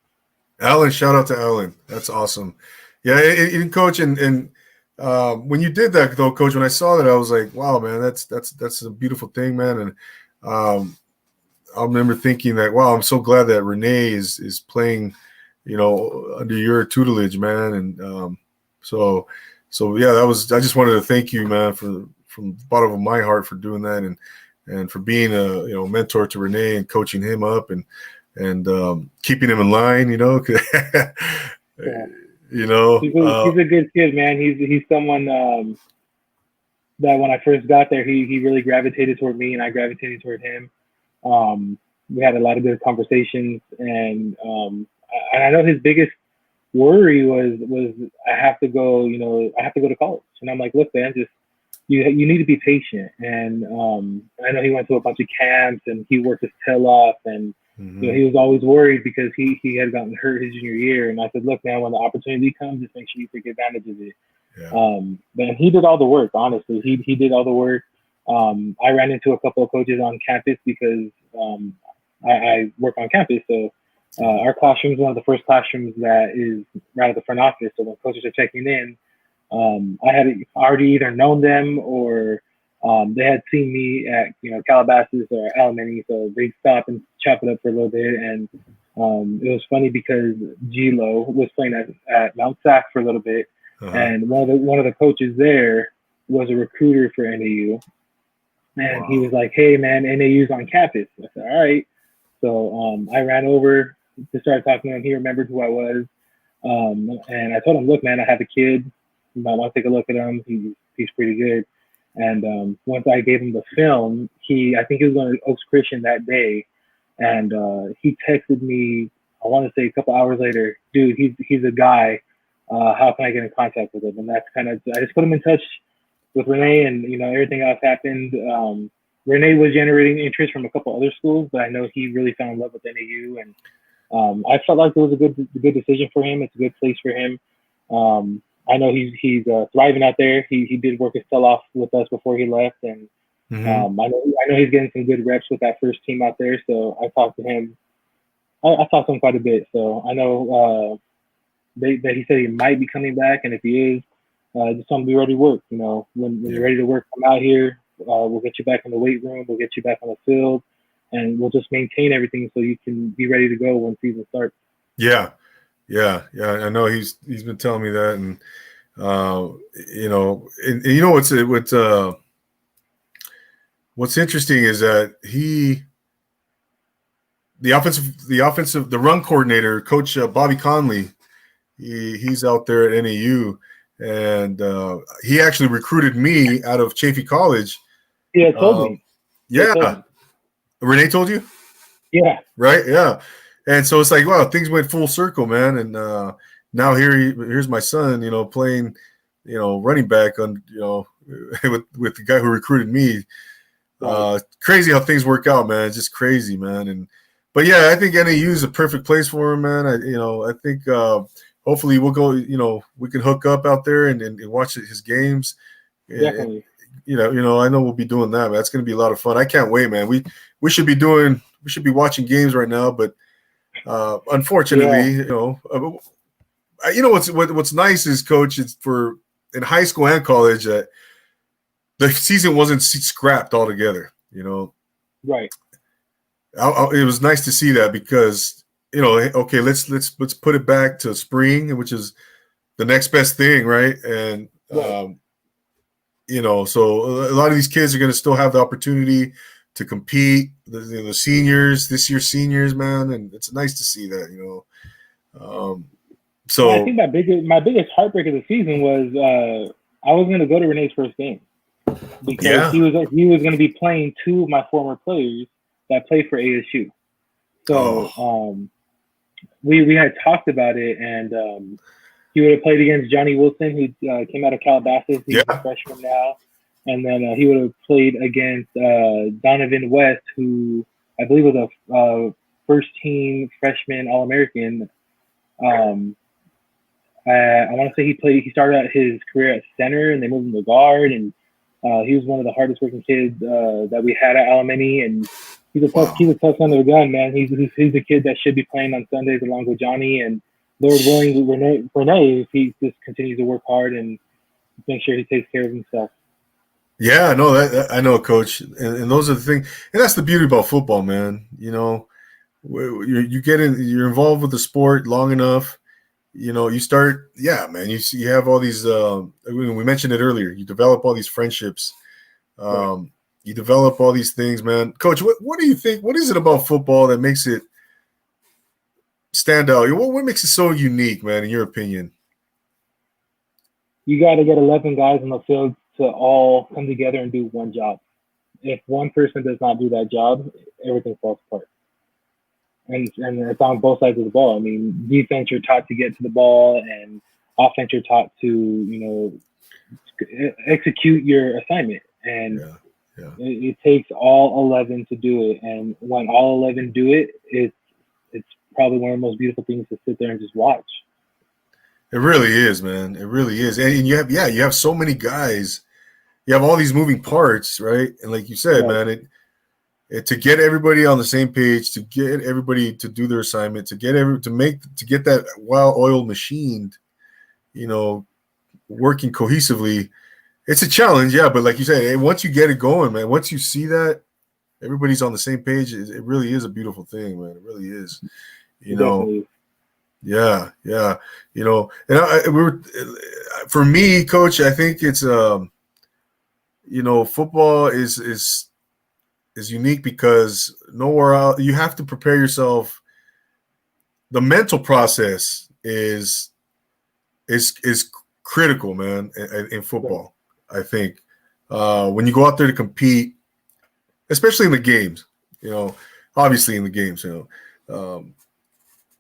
Ellen, shout out to Ellen. That's awesome. Yeah, and coach, and when you did that though, coach, when I saw that, I was like, wow, man, that's a beautiful thing, man. And I remember thinking that, wow, I'm so glad that Renee is playing, under your tutelage, man. And so yeah, I just wanted to thank you, man, from the bottom of my heart for doing that, and for being a mentor to Renee and coaching him up and keeping him in line, Yeah. He's a good kid, man. He's someone that when I first got there, he really gravitated toward me, and I gravitated toward him. We had a lot of good conversations, and I know his biggest worry was I have to go to college, and I'm like, look, man, just you need to be patient. And I know he went to a bunch of camps and he worked his tail off, and he was always worried because he had gotten hurt his junior year. And I said, look, man, when the opportunity comes, just make sure you take advantage of it. Yeah. But he did all the work, honestly. He did all the work. I ran into a couple of coaches on campus because I work on campus. So our classroom is one of the first classrooms that is right at the front office. So when coaches are checking in, I had already either known them or they had seen me at Calabasas or Alemany, so they'd stop and chop it up for a little bit. And It was funny because G-Lo was playing at Mount Sac for a little bit, and one of the coaches there was a recruiter for NAU, and he was like, "Hey man, NAU's on campus." I said, "All right." So I ran over to start talking to him. He remembered who I was, and I told him, "Look, man, I have a kid. You might want to take a look at him. He's pretty good." And once I gave him the film, I think he was going to Oaks Christian that day, and he texted me. I want to say a couple hours later, dude, he's a guy. How can I get in contact with him? And that's kind of, I just put him in touch with Renee, and everything else happened. Renee was generating interest from a couple other schools, but I know he really fell in love with NAU, and I felt like it was a good decision for him. It's a good place for him. I know he's thriving out there. He did work his tail off with us before he left, and I know he's getting some good reps with that first team out there. So I talked to him. I talked to him quite a bit. So I know that he said he might be coming back, and if he is, just tell him to be ready to work. When you're ready to work, come out here. We'll get you back in the weight room. We'll get you back on the field, and we'll just maintain everything so you can be ready to go when season starts. Yeah. I know he's been telling me that, and what's interesting is that the run coordinator, Coach Bobby Conley, he's out there at NAU, and he actually recruited me out of Chaffey College. Yeah, told me. Yeah, told me. Renee told you. Yeah. Right. Yeah. And so it's like, wow, things went full circle, man. And now here's my son, playing, running back on, with the guy who recruited me. Crazy how things work out, man. It's just crazy, man. But yeah, I think NAU is a perfect place for him, man. I think hopefully we'll go, we can hook up out there and watch his games. Definitely. And, I know we'll be doing that. That's going to be a lot of fun. I can't wait, man. We should be watching games right now, but unfortunately, what's nice is, Coach, it's for in high school and college that the season wasn't scrapped altogether. Right. It was nice to see that because okay, let's put it back to spring, which is the next best thing, right? And right. So a lot of these kids are going to still have the opportunity to compete. The seniors, this year's seniors, man, and it's nice to see that. So I think my biggest heartbreak of the season was I was going to go to Renee's first game because he was going to be playing two of my former players that played for ASU. So we had talked about it, and he would have played against Johnny Wilson, who came out of Calabasas. He's a freshman now. And then he would have played against Donovan West, who I believe was a first-team freshman All-American. I want to say he started out his career at center, and they moved him to guard. And he was one of the hardest-working kids that we had at Alemany. And he's a tough son of a gun, man. He's a kid that should be playing on Sundays along with Johnny. And Lord willing, Renee, if he just continues to work hard and make sure he takes care of himself. Yeah, no, that I know, Coach, and those are the things, and that's the beauty about football, man. You you're involved with the sport long enough, you start, man. You have all these. We mentioned it earlier. You develop all these friendships. You develop all these things, man. Coach, what do you think? What is it about football that makes it stand out? What makes it so unique, man? In your opinion? You got to get 11 guys on the field to all come together and do one job. If one person does not do that job, everything falls apart. And it's on both sides of the ball. I mean, defense, you're taught to get to the ball, and offense, you're taught to, execute your assignment. And it takes all 11 to do it. And when all 11 do it, it's probably one of the most beautiful things to sit there and just watch. It really is, man. It really is. And you have so many guys. You have all these moving parts, right? And like you said, man, to get everybody on the same page, to get everybody to do their assignment, to get that well-oiled machine, working cohesively, it's a challenge, but like you said, once you get it going, man, once you see that everybody's on the same page, it really is a beautiful thing, man. It really is. You know, Definitely. yeah. You know, and for me, Coach. I think it's you know, football is unique because nowhere else you have to prepare yourself. The mental process is critical, man, in Right. football. I think when you go out there to compete, especially in the games, you know, obviously in the games,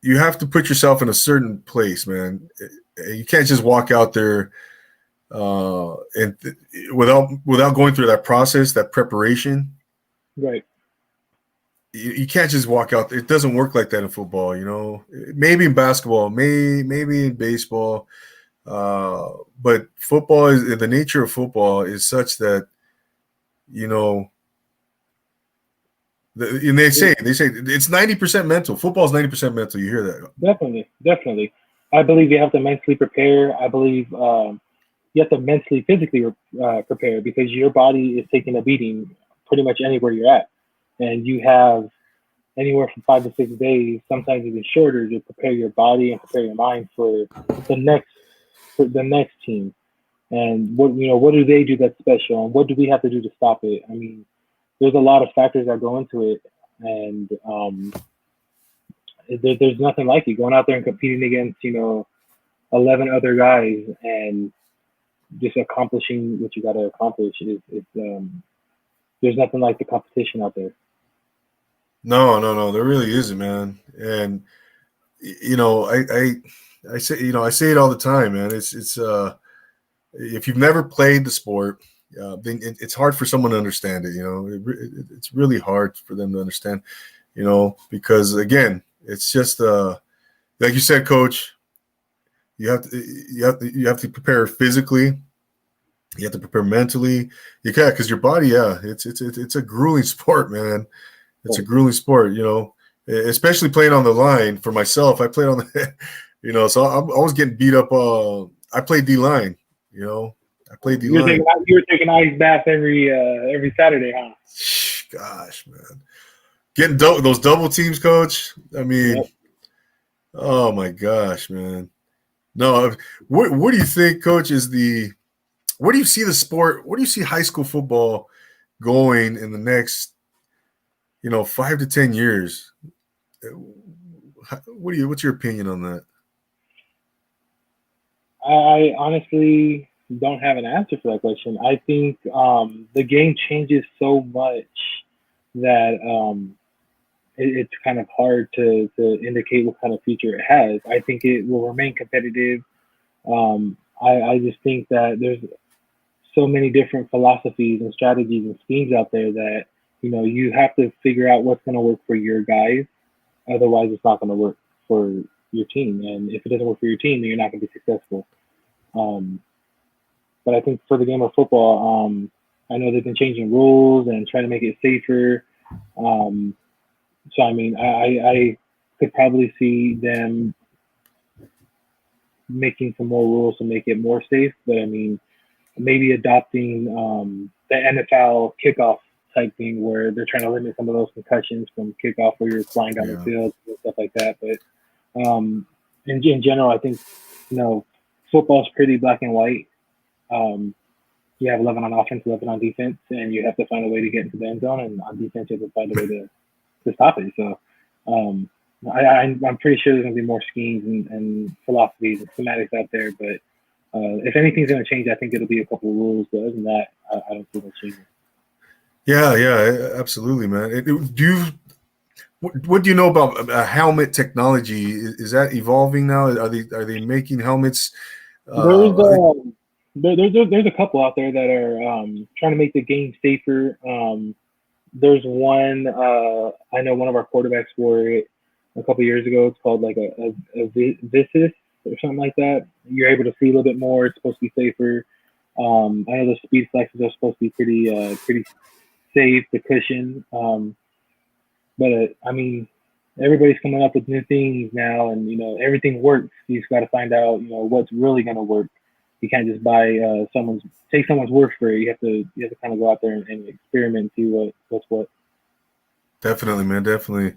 you have to put yourself in a certain place, man. You can't just walk out there and without going through that process, that preparation. Right. You can't just walk out. It doesn't work like that in football, you know. Maybe in basketball, maybe in baseball, but football is the nature of football is such that you know. And they say it's 90% mental. Football is 90% mental. You hear that? Definitely. Definitely. I believe you have to mentally prepare. I believe you have to mentally, physically prepare because your body is taking a beating pretty much anywhere you're at, and you have anywhere from 5 to 6 days, sometimes even shorter, to prepare your body and prepare your mind the next for the next team. And what do they do that's special, and what do we have to do to stop it? I mean, there's a lot of factors that go into it, and there's nothing like it going out there and competing against 11 other guys and just accomplishing what you got to accomplish. There's nothing like the competition out there. No. There really isn't, man. And you know, I say I say it all the time, man. It's if you've never played the sport, then it's hard for someone to understand it. You know, it's really hard for them to understand. You know, because again, it's just like you said, Coach. You have to prepare physically. You have to prepare mentally. You can't because your body, it's a grueling sport, man. It's a Right. grueling sport, you know, especially playing on the line. For myself, I played on the, so I was getting beat up. I played D line, you know, I played D line. You were taking ice bath every Saturday, huh? Gosh, man, getting those double teams, Coach. I mean, Yep. oh my gosh, man. No, what do you think, Coach? Where do you see the sport? Where do you see high school football going in the next, 5 to 10 years? What's your opinion on that? I honestly don't have an answer for that question. I think the game changes so much that it's kind of hard to indicate what kind of future it has. I think it will remain competitive. I just think that there's so many different philosophies and strategies and schemes out there that you have to figure out what's going to work for your guys. Otherwise, it's not going to work for your team. And if it doesn't work for your team, then you're not going to be successful. Um, but I think for the game of football, I know they've been changing rules and trying to make it safer. Um, so I mean, I could probably see them making some more rules to make it more safe. But I mean, maybe adopting the NFL kickoff type thing where they're trying to limit some of those concussions from kickoff where you're flying down the Yeah, field and stuff like that. But in general, I think football's pretty black and white. Um, you have 11 on offense, 11 on defense, and you have to find a way to get into the end zone. And on defense, you have to find a way to stop it. So um, I'm pretty sure there's going to be more schemes and philosophies and schematics out there. But if anything's going to change, I think it'll be a couple of rules. But other than that, I don't see much changing. yeah, absolutely, man. What do you know about helmet technology? Is that evolving now? Are they making helmets? There's I think, there's a couple out there that are trying to make the game safer. There's one I know one of our quarterbacks wore it a couple years ago. It's called like a Visus or something like that. You're able to see a little bit more. It's supposed to be safer. I know the speed flexes are supposed to be pretty safe, the cushion. But I mean, everybody's coming up with new things now, and everything works. You just got to find out what's really going to work. You can't just buy take someone's word for it. You have to kind of go out there and experiment and see what's what. definitely, man, definitely.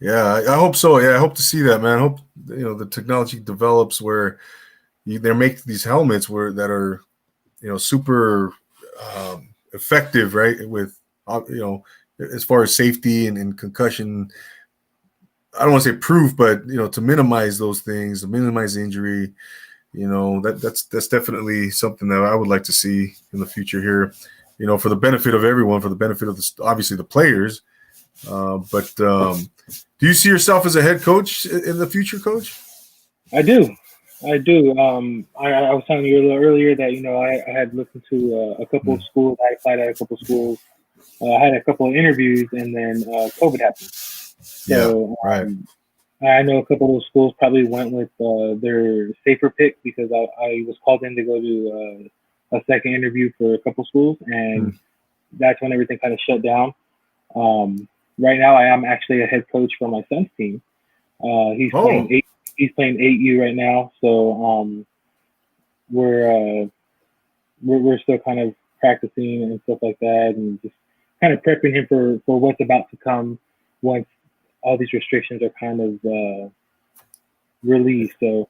Yeah, I hope so. Yeah, I hope to see that, man. I hope the technology develops where they make these helmets that are super effective, right? With as far as safety and concussion. I don't want to say proof, but to minimize those things, to minimize injury. That's definitely something that I would like to see in the future here. For the benefit of everyone, for the benefit of obviously the players. But do you see yourself as a head coach in the future, Coach? I do. I do. I was telling you a little earlier that I had listened to a couple of schools. I applied at a couple of schools. I had a couple of interviews, and then COVID happened. So right. I know a couple of those schools probably went with their safer pick because I was called in to go to a second interview for a couple schools, and that's when everything kind of shut down. Right now, I am actually a head coach for my son's team. He's playing 8U right now, so we're still kind of practicing and stuff like that, and just kind of prepping him for what's about to come once all these restrictions are kind of released. So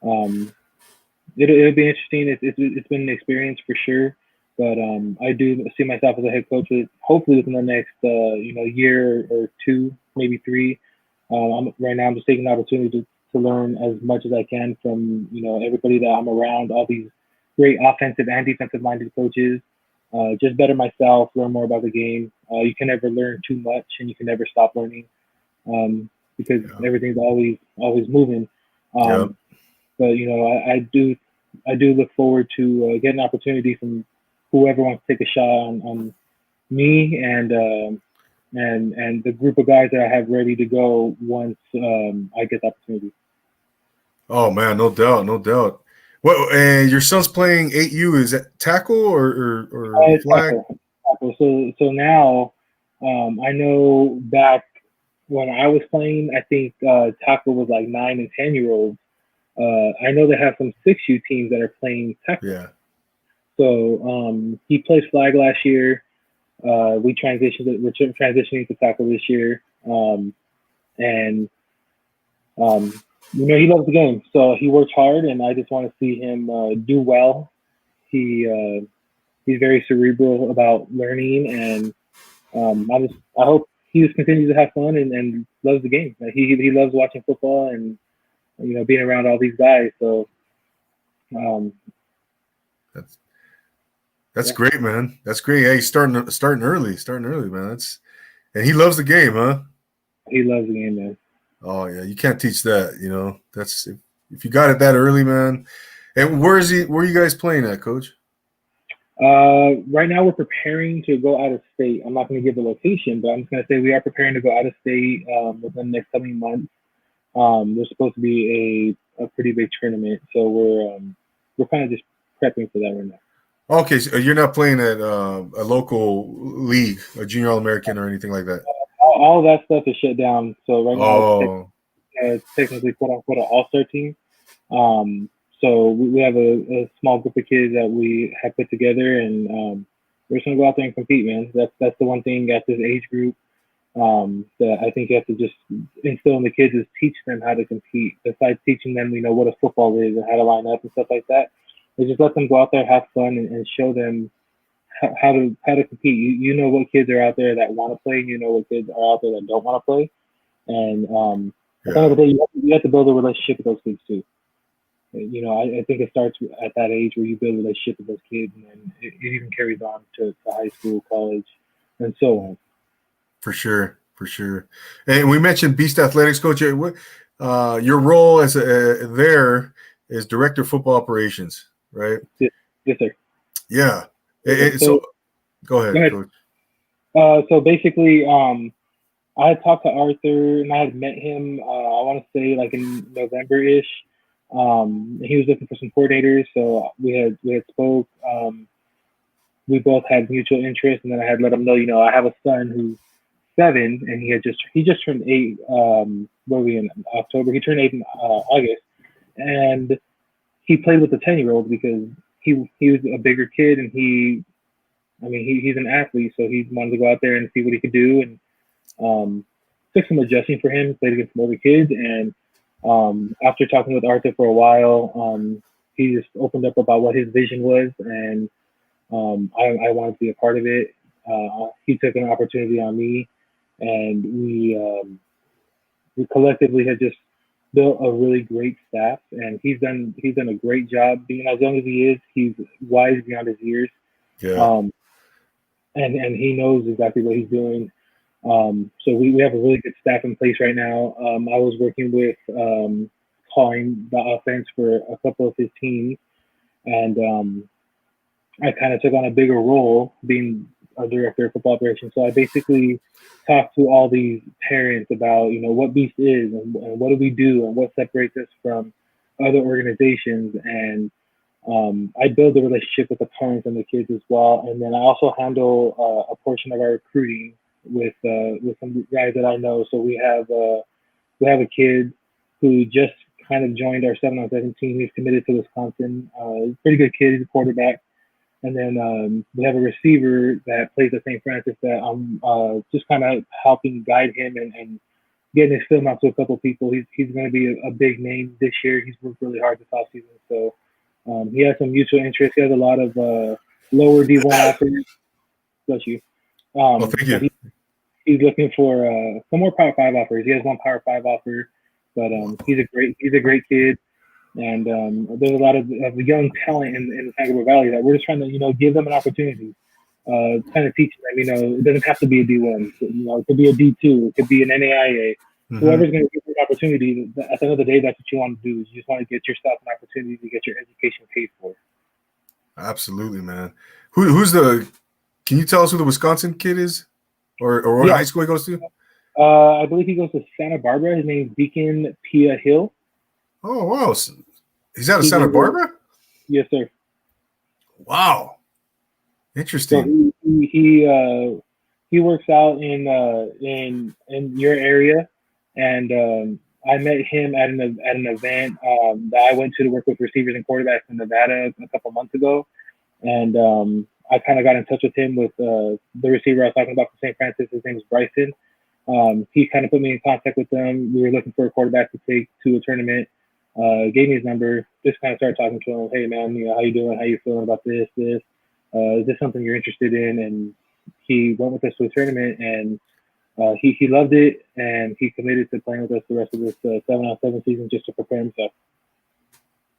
it'll be interesting. It's been an experience for sure, but I do see myself as a head coach. Hopefully within the next year or two, maybe three. Right now I'm just taking the opportunity to learn as much as I can from everybody that I'm around, all these great offensive and defensive minded coaches. Just better myself, learn more about the game. You can never learn too much, and you can never stop learning because everything's always moving. But I do look forward to getting an opportunity from whoever wants to take a shot on me and the group of guys that I have ready to go once I get the opportunity. Oh man, no doubt, no doubt. What? And your son's playing 8U. Is that tackle or flag? Tackle. So now I know back when I was playing, I think tackle was like 9 and 10-year-olds. I know they have some 6U teams that are playing tackle. Yeah. So he plays flag last year. We're transitioning to tackle this year. And he loves the game, so he works hard, and I just want to see him do well. He's very cerebral about learning, and I hope he just continues to have fun and loves the game. He loves watching football and being around all these guys. So that's great, man. That's great. Hey, starting early, man. And he loves the game, huh? He loves the game, man. Oh yeah, you can't teach that. That's if you got it that early, man. And where are you guys playing at, Coach? Right now we're preparing to go out of state. I'm not going to give the location, but I'm just going to say we are preparing to go out of state within the next coming months. There's supposed to be a pretty big tournament, so we're kind of just prepping for that right now. Okay, so you're not playing at a local league, a junior All-American or anything like that? All of that stuff is shut down. So right now it's technically quote unquote an all-star team. So we have a small group of kids that we have put together, and we're just gonna go out there and compete, man. That's the one thing at this age group that I think you have to just instill in the kids is teach them how to compete. Besides teaching them, what a football is and how to line up and stuff like that, is just let them go out there, have fun, and show them how to compete. You know what kids are out there that want to play, and you know what kids are out there that don't want to play. And at the end of the day, you have to build a relationship with those kids too. I think it starts at that age where you build a relationship with those kids, and then it even carries on to high school, college, and so on. For sure. And we mentioned Beast Athletics, Coach. Your role as there is Director of Football Operations, right? Yes, sir. Yeah. So go ahead, Coach. So basically, I had talked to Arthur, and I had met him. I want to say like in November-ish. He was looking for some coordinators, so we had spoke. We both had mutual interest, and then I had let him know, I have a son who's 7, and he just turned 8. What are we in October? He turned 8 in August, and he played with the 10-year-old because he was a bigger kid, and he's an athlete, so he wanted to go out there and see what he could do. And took some adjusting for him, played against some other kids, and after talking with Arthur for a while, he just opened up about what his vision was, and I wanted to be a part of it. He took an opportunity on me, and we collectively had just built a really great staff, and he's done a great job. Being as young as he is, he's wise beyond his years. Yeah. And he knows exactly what he's doing. So we have a really good staff in place right now. I was working with calling the offense for a couple of his teams, and I kind of took on a bigger role being a director of football operations. So I basically talked to all these parents about, what Beast is and what do we do and what separates us from other organizations. And I build a relationship with the parents and the kids as well. And then I also handle a portion of our recruiting with some guys that I know. So we have a kid who just kind of joined our 7-on-7 team. He's committed to Wisconsin. Pretty good kid. He's a quarterback. And then we have a receiver that plays at St. Francis that I'm just kind of helping guide him and getting his film out to a couple of people. He's going to be a big name this year. He's worked really hard this offseason. So he has some mutual interest. He has a lot of lower D1 offers. Bless you. Thank you. He's looking for some more Power 5 offers. He has one Power 5 offer, but he's a great kid. And there's a lot of young talent in the San Fernando Valley that we're just trying to, give them an opportunity, kind of teach them, it doesn't have to be a D1. It could be a D2. It could be an NAIA. Mm-hmm. Whoever's going to give you an opportunity, at the end of the day, that's what you want to do. Is you just want to get yourself an opportunity to get your education paid for. Absolutely, man. Can you tell us who the Wisconsin kid is? Or what high school he goes to? I believe he goes to Santa Barbara. His name is Deacon Pia Hill. Oh, wow. He's out of Santa Barbara? Yes, sir. Wow. Interesting. So he works out in your area, and I met him at an event that I went to work with receivers and quarterbacks in Nevada a couple months ago, and I kind of got in touch with him with the receiver I was talking about from St. Francis. His name is Bryson. He kind of put me in contact with them. We were looking for a quarterback to take to a tournament. Gave me his number, just kind of started talking to him. Hey, man, how you doing? How you feeling about this? Is this something you're interested in? And he went with us to a tournament, and he loved it, and he committed to playing with us the rest of this 7-on-7 season just to prepare himself.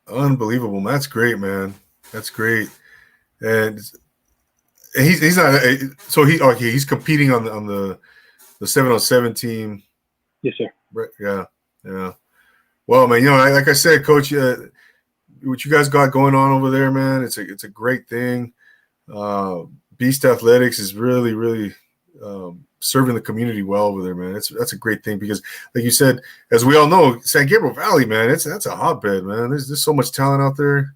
Unbelievable. That's great, man. That's great. And he's not so he's competing on the 7-on-7 team. Yes, sir. Right. Yeah. Well, man, like I said, Coach, what you guys got going on over there, man, it's a great thing. Beast Athletics is really, really serving the community well over there, man. That's a great thing because, like you said, as we all know, San Gabriel Valley, man, that's a hotbed, man. There's so much talent out there.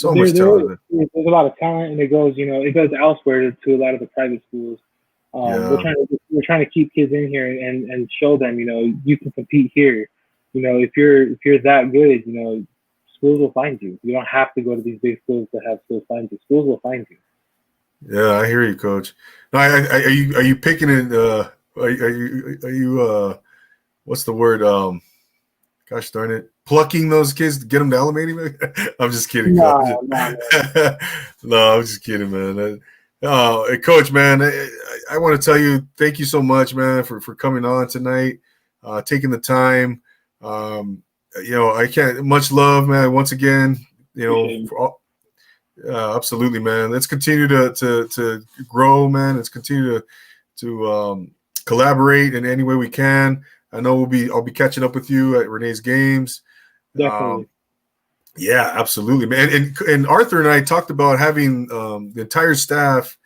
Much talent. There's a lot of talent, and it goes elsewhere to a lot of the private schools. We're trying to keep kids in here and show them, you can compete here. If you're that good, schools will find you. You don't have to go to these big schools to have schools find you. Schools will find you. Yeah, I hear you, Coach. Now, are you picking it? Are you what's the word? Gosh darn it, plucking those kids to get them to Alemany? I'm just kidding. No, I'm just kidding, man. Hey, Coach, man, I want to tell you thank you so much, man, for coming on tonight, taking the time. I can't much love, man. Once again, absolutely, man. Let's continue to grow, man. Let's continue to collaborate in any way we can. I know I'll be catching up with you at Renee's games. Definitely. Yeah, absolutely, man. And Arthur and I talked about having the entire staff,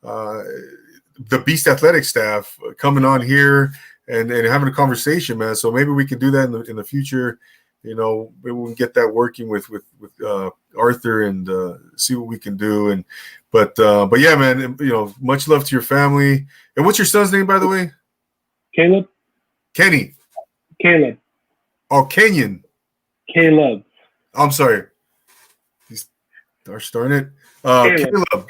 the Beast Athletic staff, coming on here and having a conversation, man. So maybe we can do that in the future. Maybe we can get that working with Arthur and see what we can do. But yeah, man. Much love to your family. And what's your son's name, by the way? Caleb. Kenny. Caleb. Oh, Kenyon. Caleb. I'm sorry. Darn it. Caleb.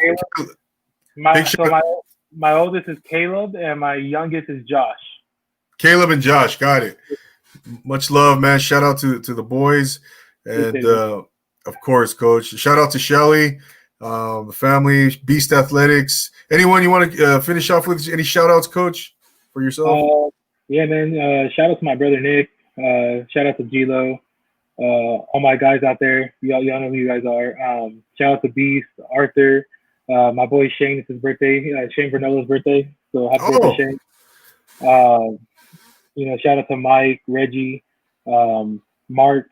My oldest is Caleb, and my youngest is Josh. Caleb and Josh, got it. Much love, man. Shout out to the boys, and of course, Coach. Shout out to Shelly, the family, Beast Athletics. Anyone you want to finish off with? Any shout outs, Coach, for yourself? Yeah, man. Shout out to my brother Nick. Shout out to G-Lo. All my guys out there. Y'all know who you guys are. Shout out to Beast, Arthur. My boy Shane, it's his birthday. Shane Vernolo's birthday. So happy birthday, Shane. Shout out to Mike, Reggie, Mark.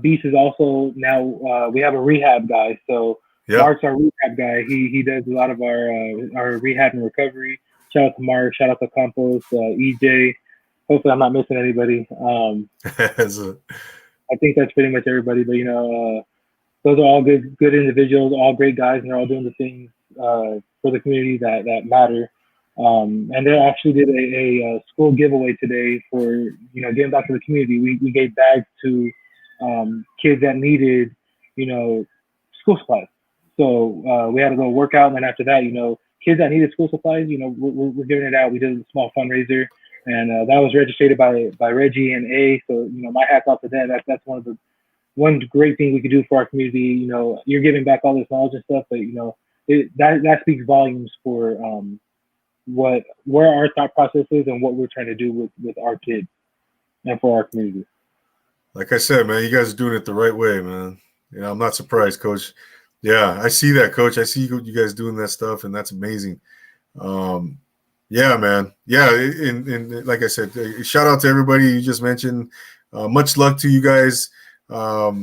Beast is also now, we have a rehab guy. So Mark's our rehab guy. He does a lot of our rehab and recovery. Shout out to Mark. Shout out to Campos, EJ. Hopefully I'm not missing anybody. I think that's pretty much everybody. But, those are all good individuals, all great guys, and they're all doing the things for the community that matter. And they actually did a school giveaway today for, giving back to the community. We gave bags to kids that needed, school supplies. So we had a little workout, and then after that, kids that needed school supplies, we're giving it out. We did a small fundraiser, and that was registered by Reggie and A. So, my hat's off to them. That's one great thing we could do for our community. You're giving back all this knowledge and stuff, but that speaks volumes for where our thought process is and what we're trying to do with our kids and for our community. Like I said, man, you guys are doing it the right way, man. I'm not surprised, Coach. Yeah, I see that, Coach. I see you guys doing that stuff, and that's amazing. Yeah, man. Yeah, and like I said, shout out to everybody you just mentioned. Much luck to you guys. I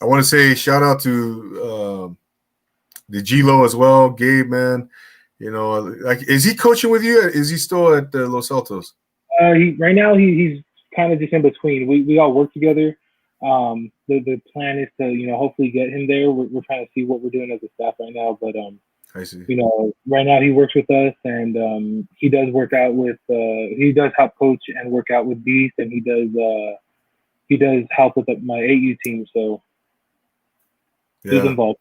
want to say shout out to the G-Lo as well, Gabe, man. Is he coaching with you? Is he still at Los Altos? Right now he's kind of just in between. We all work together. The plan is to hopefully get him there. We're trying to see what we're doing as a staff right now, but I see. Right now he works with us, and he does work out with. He does help coach and work out with Beast, and he does help with my 8U team. So he's involved.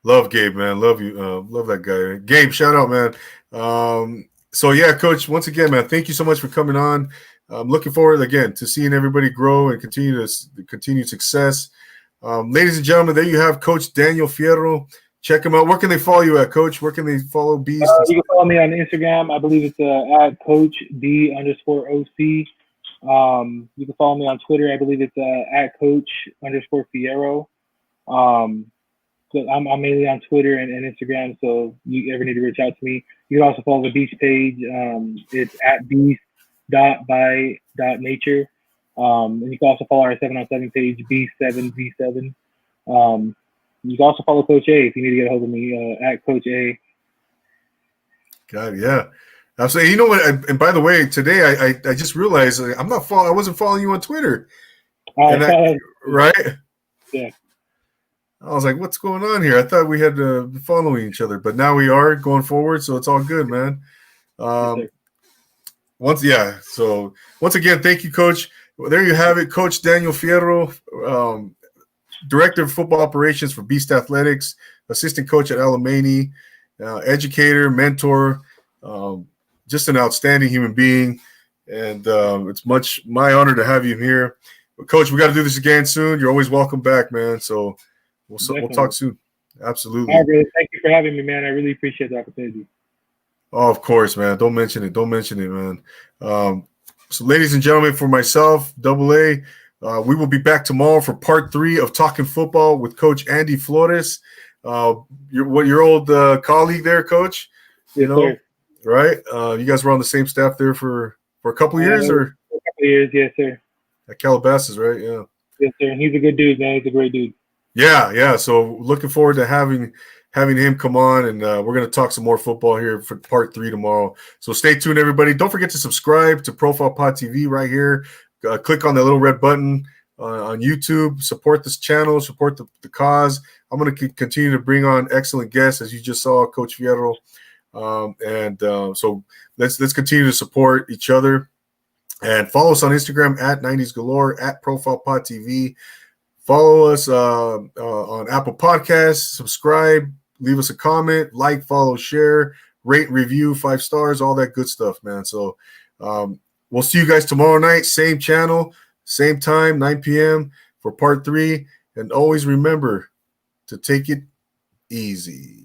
Love Gabe, man. Love you. Love that guy. Gabe, shout out, man. So yeah, Coach, once again, man, thank you so much for coming on. I'm looking forward again to seeing everybody grow and continue success. Ladies and gentlemen, there you have Coach Daniel Fierro. Check him out. Where can they follow you at, Coach? Where can they follow Beast? You can follow me on Instagram. I believe it's at Coach D_OC. You can follow me on Twitter. I believe it's at Coach_Fierro. So I'm mainly on Twitter and Instagram. So you ever need to reach out to me, you can also follow the Beast page. It's at beast.by.nature. And you can also follow our 7on7 page, B7V7. You can also follow Coach A if you need to get a hold of me, at Coach A. God, yeah. I'm saying, you know what? And by the way, today I just realized I wasn't following you on Twitter. Right? Yeah. I was like, what's going on here? I thought we had to be following each other, but now we are going forward, so it's all good, man. Once again, thank you, Coach. Well, there you have it, Coach Daniel Fierro, Director of Football Operations for Beast Athletics, assistant coach at Alemany, educator, mentor, just an outstanding human being, and it's my honor to have you here. But Coach, we got to do this again soon. You're always welcome back, man. So we'll talk soon. Absolutely. All right, brother. Thank you for having me, man. I really appreciate the opportunity. Oh, of course, man. Don't mention it, man. So, ladies and gentlemen, for myself, AA, we will be back tomorrow for part 3 of Talking Football with Coach Andy Flores. Your old colleague there, Coach. Sir. Right? You guys were on the same staff there for a couple of years, or? A couple of years, yes, sir. At Calabasas, right? Yeah. Yes, sir. And he's a good dude, man. He's a great dude. Yeah. So looking forward to having him come on, and we're going to talk some more football here for part 3 tomorrow. So stay tuned, everybody. Don't forget to subscribe to Profile Pod TV right here. Click on the little red button on YouTube. Support this channel. Support the cause. I'm going to continue to bring on excellent guests, as you just saw, Coach Fierro. So let's continue to support each other. And follow us on Instagram at 90s Galore, at Profile Pod TV. Follow us on Apple Podcasts. Subscribe. Leave us a comment. Like, follow, share, rate, review, 5 stars, all that good stuff, man. So We'll see you guys tomorrow night, same channel, same time, 9 p.m. for part 3. And always remember to take it easy.